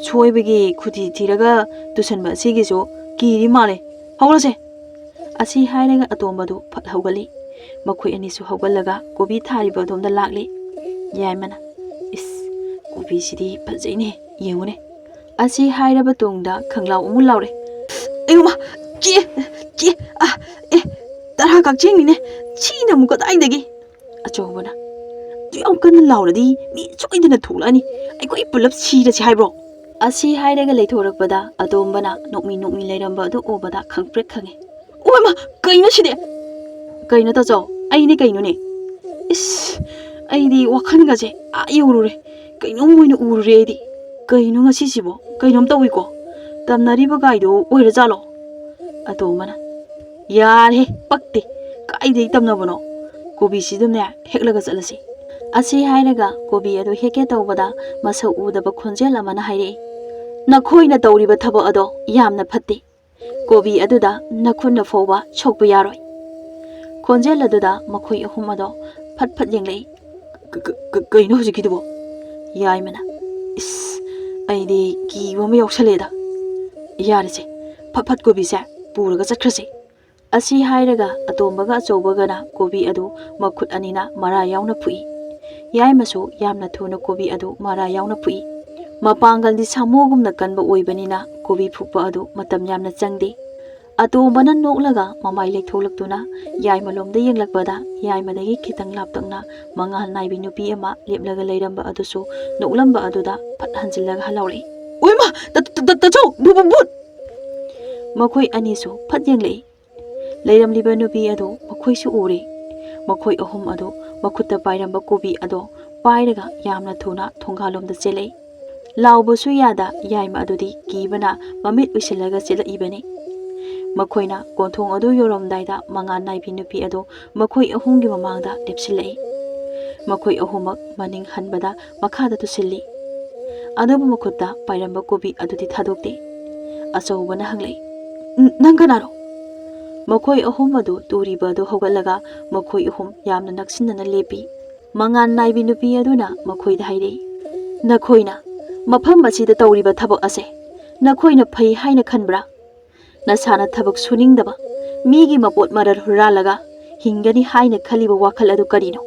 ꯁꯣꯏꯕꯒꯤ ꯈꯨꯗꯤ ꯊꯤꯔꯒ ꯇꯨꯁꯟꯕ ꯑꯁꯤꯒꯤꯁꯨ ꯀꯤꯔꯤ ꯃꯥꯜꯂꯦ. ꯍꯧꯔꯁꯦ. ꯑꯁꯤ ꯍꯥꯏꯔꯒ ꯑꯇꯣꯝꯕꯗꯨ ꯐꯠ ꯍꯧꯒꯠꯂꯤ. ꯃꯈꯣꯏ ꯑꯅꯤꯁꯨ ꯍꯧꯒꯠꯂꯒ ꯀꯣꯕꯤ ꯊꯥꯔꯤꯕ ꯑꯗꯣꯝꯗ ꯂꯥꯛꯂꯤ. ꯌꯥꯏꯃꯅ, ꯏꯁ, ꯀꯣꯕꯤꯁꯤꯗꯤ ꯐꯖꯩꯅꯦ, ꯌꯦꯡꯉꯨꯅꯦ. ꯑꯁꯤ ꯍꯥꯏꯔꯕ ꯇꯨꯡꯗ ꯈꯪꯂꯥꯎ ꯑꯃꯨꯛ ꯂꯥꯎꯔꯦ. ꯑꯌꯨꯃ, ꯆꯦ, ꯇꯔꯥ ꯀꯛꯆꯦꯡꯅꯤꯅꯦ. ꯁꯤꯅ ꯑꯃꯨꯛ ꯀꯗꯥꯏꯗꯒꯤ? ꯑꯆꯧꯕꯅ, ꯑꯗꯨ ꯌꯥꯝ ꯀꯟꯅ ꯂꯥꯎꯔꯗꯤ ꯃꯤ ꯁꯣꯏꯗꯅ ꯊꯣꯛꯂꯛꯑꯅꯤ. ꯑꯩꯈꯣꯏ ꯄꯨꯂꯞ ꯁꯤꯔꯁꯤ ꯍꯥꯏꯕ꯭ꯔꯣ? ꯑꯁꯤ ꯍꯥꯏꯔꯒ ꯂꯩꯊꯣꯔꯛꯄꯗ ꯑꯇꯣꯝꯕꯅ ꯅꯣꯛꯃꯤ ꯂꯩꯔꯝꯕ ꯑꯗꯨ ꯎꯕꯗ ꯈꯪꯄ꯭ꯔꯦꯛ ꯈꯪꯉꯤ. ꯑꯣꯏꯃ, ꯀꯩꯅꯣ ꯁꯤꯗꯤ? ꯀꯩꯅꯣ ꯇꯥꯆꯧ? ꯑꯩꯅꯦ ꯀꯩꯅꯣꯅꯦ? ꯏꯁ, ꯑꯩꯗꯤ ꯋꯥꯈꯜꯒꯁꯦ ꯌꯧꯔꯨꯔꯦ. ꯀꯩꯅꯣꯝ ꯑꯣꯏꯅ ꯎꯔꯨꯔꯦ ꯑꯩꯗꯤ. ꯀꯩꯅꯣ ꯉꯁꯤꯁꯤꯕꯣ? ꯀꯩꯅꯣꯝ ꯇꯧꯏꯀꯣ? ꯇꯝꯅꯔꯤꯕ ꯒꯥꯏꯗꯣ ꯑꯣꯏꯔꯖꯥꯠꯂꯣ? ꯑꯇꯣꯝꯕꯅ, ꯌꯥꯔꯦ, ꯄꯛꯇꯦ. ꯀꯥꯏꯗꯒꯤ ꯇꯝꯅꯕꯅꯣ? ꯀꯣꯕꯤꯁꯤꯗꯨꯝꯅꯦ ꯍꯦꯛꯂꯒ ꯆꯠꯂꯁꯤ. ꯑꯁꯤ ꯍꯥꯏꯔꯒ ꯀꯣꯕꯤ ꯑꯗꯨ ꯍꯦꯛꯀꯦ ꯇꯧꯕꯗ ꯃꯁꯛ ꯎꯗꯕ ꯈꯣꯟꯖꯦꯜ ꯑꯃꯅ ꯍꯥꯏꯔꯛꯏ. ꯅꯈꯣꯏꯅ ꯇꯧꯔꯤꯕ ꯊꯕꯛ ꯑꯗꯣ ꯌꯥꯝꯅ ꯐꯠꯇꯦ. ꯀꯣꯕꯤ ꯑꯗꯨꯗ ꯅꯈꯨꯠꯅ ꯐꯥꯎꯕ ꯁꯣꯛꯄ ꯌꯥꯔꯣꯏ. ꯈꯣꯟꯖꯦꯜ ꯑꯗꯨꯗ ꯃꯈꯣꯏ ꯑꯍꯨꯝ ꯑꯗꯣ ꯐꯠ ꯌꯦꯡꯂꯛꯏ. ꯀꯩꯅꯣ ꯍꯧꯖꯤꯛꯀꯤꯗꯨꯕꯣ? ꯌꯥꯏꯃꯅ, Is aidi ki wama yauksaleda. Yarese phat kobi se puraga chakhrase. Asi hairaga atombaga achobagana kobi adu makhut anina mara yauna phui. Yai masu yamna thuna kobi adu mara yauna phui. Mapangal di samogumna kanba oibanina kobi phukpa adu matam yamna changde. Atombana noklaga mamai lekthoklaktuna yai malomda yenglakbada yai madagi khitang laptakna mangal naibi nupi ama leplaga leiramba adusu noklamba aduda phat hanjillaga halaure. Oima ta bu Makhoi anisu phat yenglei. Leiramliba nupi adu makhoi su ure. Makhoi ahum adu makhutta pairamba kobi adu pairaga yamna thuna thongalomda chelei. Laubosu yada yaima adudi kibana mamit usilaga chela ibani. Makhoina konthong adu yoromdaida mangan naibi nupi adu makhoi ahumgi mamangda lepsilei. Makhoi ahumak maning hanbada makhada tusilli. Adubu makhutta pairamba kobi adudi thadokte. Achobana hanglei. Nang kanaro? Makhoi ahum adu turiba adu hogalaga makhoi ahum yamna naksinana lepi. Mangan naibi nupi aduna makhoida hairei. Nakhoina mafam asida tawriba thabak ase nakhoina phai haina khanbra nasana thabak suningdaba migi mapot marar huralaga hingani haina khaliba wakhal adu karino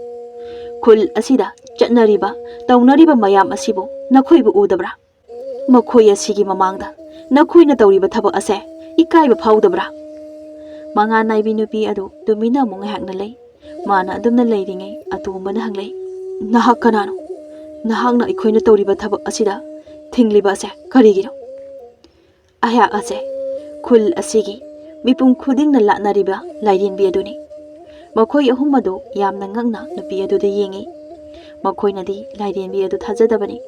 khul asida chatnariba tawnariba mayam asibu nakhoibu udabra makhoi asigi mamangda nakhoina tawriba thabak ase ikaiba phawdabra manga naibi nupi adu tumina mong hakna lei mana adumna leiringai atumbana hanglei nahak kanano nahakna ikhoina tawriba thabak asida thingliba ase karigiro ahyak ase khul asigi mipum khudingna latnariba lairinbi aduni makhoi ahum adu yamna ngangna nupi adu de yengi makhoina di lairinbi adu thajadabani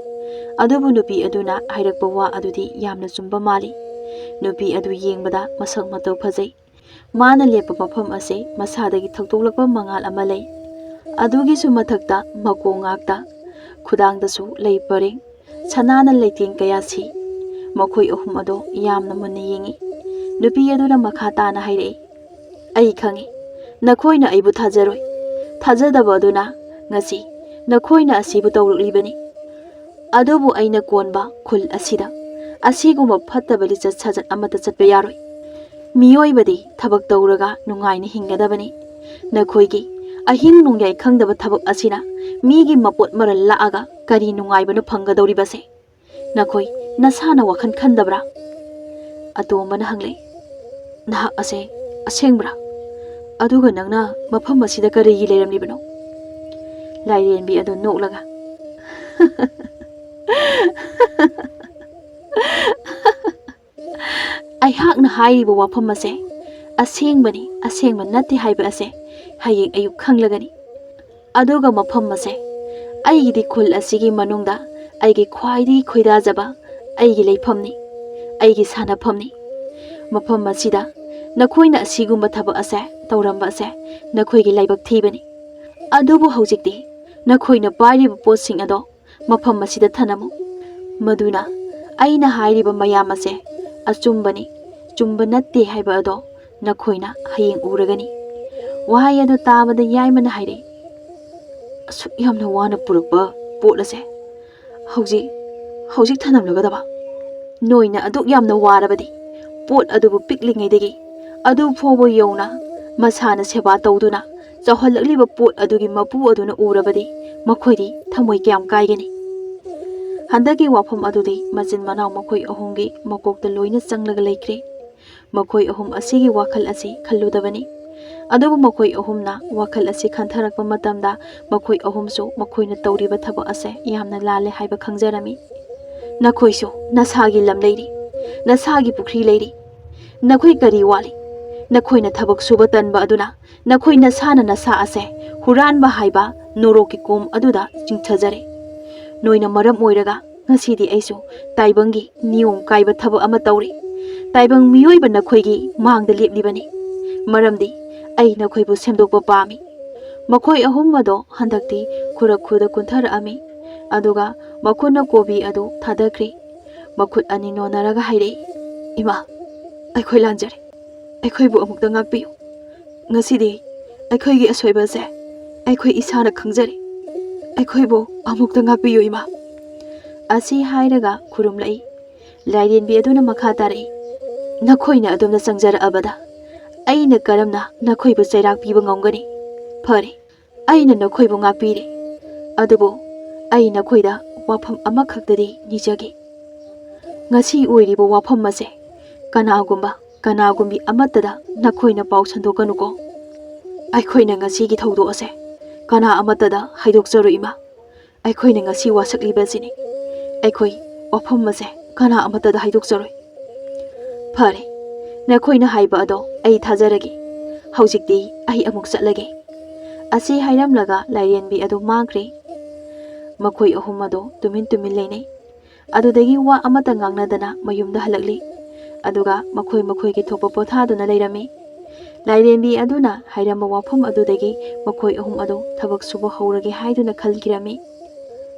adubu nupi aduna hairakpa wa adudi yamna chumba mali nupi adu yengbada masak matau phajai mana lepa mafam ase masadagi thaktoklakpa mangal ama lei adugi su mathakta makongakta khudangdasu lei pareng sanana leiting kaya si makhoi ahum ado yamna munna yengi nupi aduna makha tana hairei ai khangi nakhoina aibu thajaroi thajadaba aduna ngasi nakhoina asibu tawruklibani adubu aina konba khul asida asiguma phattaba lichat sajat amata chatpa yaroi miyoibadi thabak tawraga nungaina hingadabani nakhoigi ahing nungyai khangdaba thabak asina migi mapot maral laaga kari nungaibanu phangadoribase nakhoi nasana wakhan khandabra atombana hanglei nahak ase asengbra aduga nangna mafam asida karigi leiramlibano lairenbi adu noklaga aihakna hairiba wafam ase asengbani asengba natti haiba ase hayeng ayuk khanglagani aduga mafam ase aigidi khul asigi manungda aigi khwaidi khoidajaba aigi leifamni aigi sanafamni mafam asida nakhoina asigumba thabak ase tawramba ase nakhoigi laibak thibani adubu hojikti nakhoina pairiba potsing ado mafam asida thanamu maduna aina hairiba mayam ase achumbani chumba natte haiba ado nakhoina hayeng uragani wahai adu tabada yaimana haire asuk yamna wana purakba pot ase hojik thanamlagadaba noina aduk yamna warabadi pot adubu piklingaidagi adu phobo yona masana seba tawduna chawhalagliba pot adugi mapu aduna urabadi makhoidi thamoi kyam kaigani handagi wafam adudi machin manaw makhoi ahumgi makokta loina changlaga leikre makhoi ahum asigi wakhal asi khalludabani adubu makhoi ahumna wakhal asi khantharakpa matamda makhoi ahumsu makhoina tawriba thabak ase yamna lale haiba khangjarami nakhoisu nasagi lam leiri nasagi pukhri leiri nakhoi kari wali nakhoina thabak suba tanba aduna nakhoina sana nasa ase huranba haiba noroki kom aduda chingthajare noina maram oiraga ngasidi aisu taibangi niyom kaiba thaba ama tawri taibang miyoiba nakhoigi mangda leplibani maramdi ai nakhoibu semdokpa pami makhoi ahum mado handakti khurak khuda kunthar ami aduga makhuna kobi adu thadakri makhut ani nonaraga hairei ima aikhoi lanjare aikhoi bu amukta ngakpiyu ngasidi aikhoi gi asoiba se aikhoi isana khangjare aikhoi bu amukta ngakpiyu ima ꯑꯁꯤ ꯍꯥꯏꯔꯒ ꯈꯨꯔꯨꯝꯂꯛꯏ꯫ ꯂꯥꯏꯔꯦꯟꯕꯤ ꯑꯗꯨꯅ ꯃꯈꯥ ꯇꯥꯔꯛꯏ, ꯅꯈꯣꯏꯅ ꯑꯗꯣꯝꯗ ꯆꯪꯖꯔꯛꯑꯕꯗ ꯑꯩꯅ ꯀꯔꯝꯅ ꯅꯈꯣꯏꯕꯨ ꯆꯩꯔꯥꯛ ꯄꯤꯕ ꯉꯝꯒꯅꯤ? ꯐꯔꯦ, ꯑꯩꯅ ꯅꯈꯣꯏꯕꯨ ꯉꯥꯛꯄꯤꯔꯦ, ꯑꯗꯨꯕꯨ ꯑꯩ ꯅꯈꯣꯏꯗ ꯋꯥꯐꯝ ꯑꯃꯈꯛꯇꯗꯤ ꯅꯤꯖꯒꯦ꯫ ꯉꯁꯤ ꯑꯣꯏꯔꯤꯕ ꯋꯥꯐꯝ ꯑꯁꯦ ꯀꯅꯥꯒꯨꯝꯕꯤ ꯑꯃꯠꯇꯗ ꯅꯈꯣꯏꯅ ꯄꯥꯎ ꯁꯟꯗꯣꯛꯀꯅꯨꯀꯣ꯫ ꯑꯩꯈꯣꯏꯅ ꯉꯁꯤꯒꯤ ꯊꯧꯗꯣꯛ ꯑꯁꯦ ꯀꯅꯥ ꯑꯃꯠꯇꯗ ꯍꯥꯏꯗꯣꯛꯆꯔꯣꯏ ꯏꯃꯥ꯫ ꯑꯩꯈꯣꯏꯅ ꯉꯁꯤ ꯋꯥꯁꯛꯂꯤꯕꯁꯤꯅꯤ꯫ ꯑꯩꯈꯣꯏ ꯋꯥꯐꯝ ꯑꯁꯦ ꯀꯅꯥ ꯑꯃꯠꯇꯗ ꯍꯥꯏꯗꯣꯛꯆꯔꯣꯏ꯫ ꯐꯔꯦ, ꯅꯈꯣꯏꯅ ꯍꯥꯏꯕ ꯑꯗꯣ ꯑꯩ ꯊꯥꯖꯔꯒꯦ꯫ ꯍꯧꯖꯤꯛꯇꯤ ꯑꯩ ꯑꯃꯨꯛ ꯆꯠꯂꯒꯦ꯫ ꯑꯁꯤ ꯍꯥꯏꯔꯝꯂꯒ ꯂꯥꯏꯔꯦꯟꯕꯤ ꯑꯗꯨ ꯃꯥꯡꯈ꯭ꯔꯦ꯫ ꯃꯈꯣꯏ ꯑꯍꯨꯝ ꯑꯗꯣ ꯇꯨꯃꯤꯟ ꯂꯩꯅꯩ꯫ ꯑꯗꯨꯗꯒꯤ ꯋꯥ ꯑꯃꯠꯇ ꯉꯥꯡꯅꯗꯅ ꯃꯌꯨꯝꯗ ꯍꯜꯂꯛꯂꯤ꯫ ꯑꯗꯨꯒ ꯃꯈꯣꯏꯒꯤ ꯊꯣꯛꯄ ꯄꯣꯊꯥꯗꯨꯅ ꯂꯩꯔꯝꯃꯤ꯫ ꯂꯥꯏꯔꯦꯟꯕꯤ ꯑꯗꯨꯅ ꯍꯥꯏꯔꯝꯕ ꯋꯥꯐꯝ ꯑꯗꯨꯗꯒꯤ ꯃꯈꯣꯏ ꯑꯍꯨꯝ ꯑꯗꯨ ꯊꯕꯛ ꯁꯨꯕ ꯍꯧꯔꯒꯦ ꯍꯥꯏꯗꯨꯅ ꯈꯟꯈꯤꯔꯝꯃꯤ꯫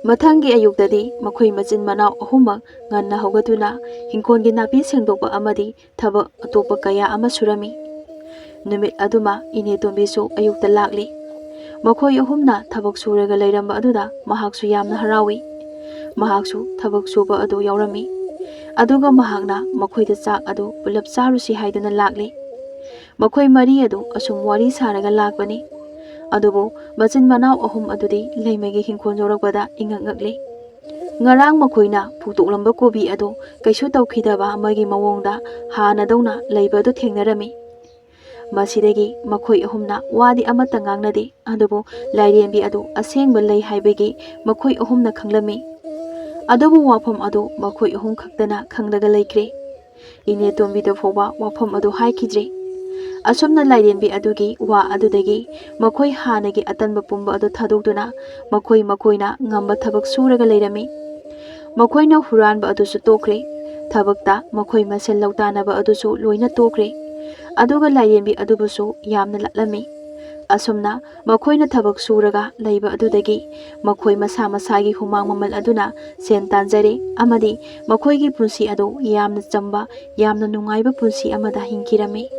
ꯃꯊꯪꯒꯤ ꯑꯌꯨꯛꯇꯗꯤ ꯃꯈꯣꯏ ꯃꯆꯤꯟ ꯃꯅꯥꯎ ꯑꯍꯨꯝꯃꯛ ꯉꯟꯅ ꯍꯧꯒꯠꯇꯨꯅ ꯍꯤꯡꯈꯣꯜꯒꯤ ꯅꯥꯄꯤ ꯁꯦꯡꯗꯣꯛꯄ ꯑꯃꯗꯤ ꯊꯕꯛ ꯑꯇꯣꯞꯄ ꯀꯌꯥ ꯑꯃ ꯁꯨꯔꯝꯃꯤ꯫ ꯅꯨꯃꯤꯠ ꯑꯗꯨꯃ ꯏꯅꯦꯇꯣꯝꯕꯤꯁꯨ ꯑꯌꯨꯛꯇ ꯂꯥꯛꯂꯤ꯫ ꯃꯈꯣꯏ ꯑꯍꯨꯝꯅ ꯊꯕꯛ ꯁꯨꯔꯒ ꯂꯩꯔꯝꯕ ꯑꯗꯨꯗ ꯃꯍꯥꯛꯁꯨ ꯌꯥꯝꯅ ꯍꯔꯥꯎꯏ꯫ ꯃꯍꯥꯛꯁꯨ ꯊꯕꯛ ꯁꯨꯕ ꯑꯗꯨ ꯌꯥꯎꯔꯝꯃꯤ꯫ ꯑꯗꯨꯒ ꯃꯍꯥꯛꯅ ꯃꯈꯣꯏꯗ ꯆꯥꯛ ꯑꯗꯨ ꯄꯨꯂꯞ ꯆꯥꯔꯨꯁꯤ ꯍꯥꯏꯗꯨꯅ ꯂꯥꯛꯂꯤ꯫ ꯃꯈꯣꯏ ꯃꯔꯤ ꯑꯗꯨ ꯑꯁꯨꯝ ꯋꯥꯔꯤ ꯁꯥꯔꯒ ꯂꯥꯛꯄꯅꯤ꯫ ꯑꯗꯨꯕꯨ ꯃꯆꯤꯟ ꯃꯅꯥꯎ ꯑꯍꯨꯝ ꯑꯗꯨꯗꯤ ꯂꯩꯃꯒꯤ ꯍꯤꯡꯈꯣꯜ ꯌꯧꯔꯛꯄꯗ ꯏꯉꯛ ꯉꯛꯂꯤ꯫ ꯉꯔꯥꯡ ꯃꯈꯣꯏꯅ ꯐꯨꯛꯇꯣꯛꯂꯝꯕ ꯀꯣꯕꯤ ꯑꯗꯨ ꯀꯩꯁꯨ ꯇꯧꯈꯤꯗꯕ ꯑꯃꯒꯤ ꯃꯑꯣꯡꯗ ꯍꯥꯟꯅꯗꯧꯅ ꯂꯩꯕ ꯑꯗꯨ ꯊꯦꯡꯅꯔꯝꯃꯤ꯫ ꯃꯁꯤꯗꯒꯤ ꯃꯈꯣꯏ ꯑꯍꯨꯝꯅ ꯋꯥꯗꯤ ꯑꯃꯠꯇ ꯉꯥꯡꯅꯗꯦ꯫ ꯑꯗꯨꯕꯨ ꯂꯥꯏꯔꯦꯟꯕꯤ ꯑꯗꯨ ꯑꯁꯦꯡꯕ ꯂꯩ ꯍꯥꯏꯕꯒꯤ ꯃꯈꯣꯏ ꯑꯍꯨꯝꯅ ꯈꯪꯂꯝꯃꯤ꯫ ꯑꯗꯨꯕꯨ ꯋꯥꯐꯝ ꯑꯗꯨ ꯃꯈꯣꯏ ꯑꯍꯨꯝ ꯈꯛꯇꯅ ꯈꯪꯂꯒ ꯂꯩꯈ꯭ꯔꯦ꯫ ꯏꯅꯦꯇꯣꯝꯕꯤꯗ ꯐꯥꯎꯕ ꯋꯥꯐꯝ ꯑꯗꯨ ꯍꯥꯏꯈꯤꯗ꯭ꯔꯦ꯫ ꯑꯁꯨꯝꯅ ꯂꯥꯏꯔꯦꯟꯕꯤ ꯑꯗꯨꯒꯤ ꯋꯥ ꯑꯗꯨꯗꯒꯤ ꯃꯈꯣꯏ ꯍꯥꯟꯅꯒꯤ ꯑꯇꯟꯕ ꯄꯨꯝꯕ ꯑꯗꯨ ꯊꯥꯗꯣꯛꯇꯨꯅ ꯃꯈꯣꯏꯅ ꯉꯝꯕ ꯊꯕꯛ ꯁꯨꯔꯒ ꯂꯩꯔꯝꯃꯤ꯫ ꯃꯈꯣꯏꯅ ꯍꯨꯔꯥꯟꯕ ꯑꯗꯨꯁꯨ ꯇꯣꯛꯈ꯭ꯔꯦ꯫ ꯊꯕꯛꯇ ꯃꯈꯣꯏ ꯃꯁꯦꯜ ꯂꯧꯇꯥꯟꯅꯕ ꯑꯗꯨꯁꯨ ꯂꯣꯏꯅ ꯇꯣꯛꯈ꯭ꯔꯦ꯫ ꯑꯗꯨꯒ ꯂꯥꯏꯔꯦꯟꯕꯤ ꯑꯗꯨꯕꯨꯁꯨ ꯌꯥꯝꯅ ꯂꯠꯂꯝꯃꯤ꯫ ꯑꯁꯨꯝꯅ ꯃꯈꯣꯏꯅ ꯊꯕꯛ ꯁꯨꯔꯒ ꯂꯩꯕ ꯑꯗꯨꯗꯒꯤ ꯃꯈꯣꯏ ꯃꯁꯥꯒꯤ ꯍꯨꯃꯥꯡ ꯃꯃꯜ ꯑꯗꯨꯅ ꯁꯦꯟ ꯇꯥꯟꯖꯔꯦ ꯑꯃꯗꯤ ꯃꯈꯣꯏꯒꯤ ꯄꯨꯟꯁꯤ ꯑꯗꯨ ꯌꯥꯝꯅ ꯆꯝꯕ, ꯌꯥꯝꯅ ꯅꯨꯡꯉꯥꯏꯕ ꯄꯨꯟꯁꯤ ꯑꯃꯗ ꯍꯤꯡꯈꯤꯔꯝꯃꯤ꯫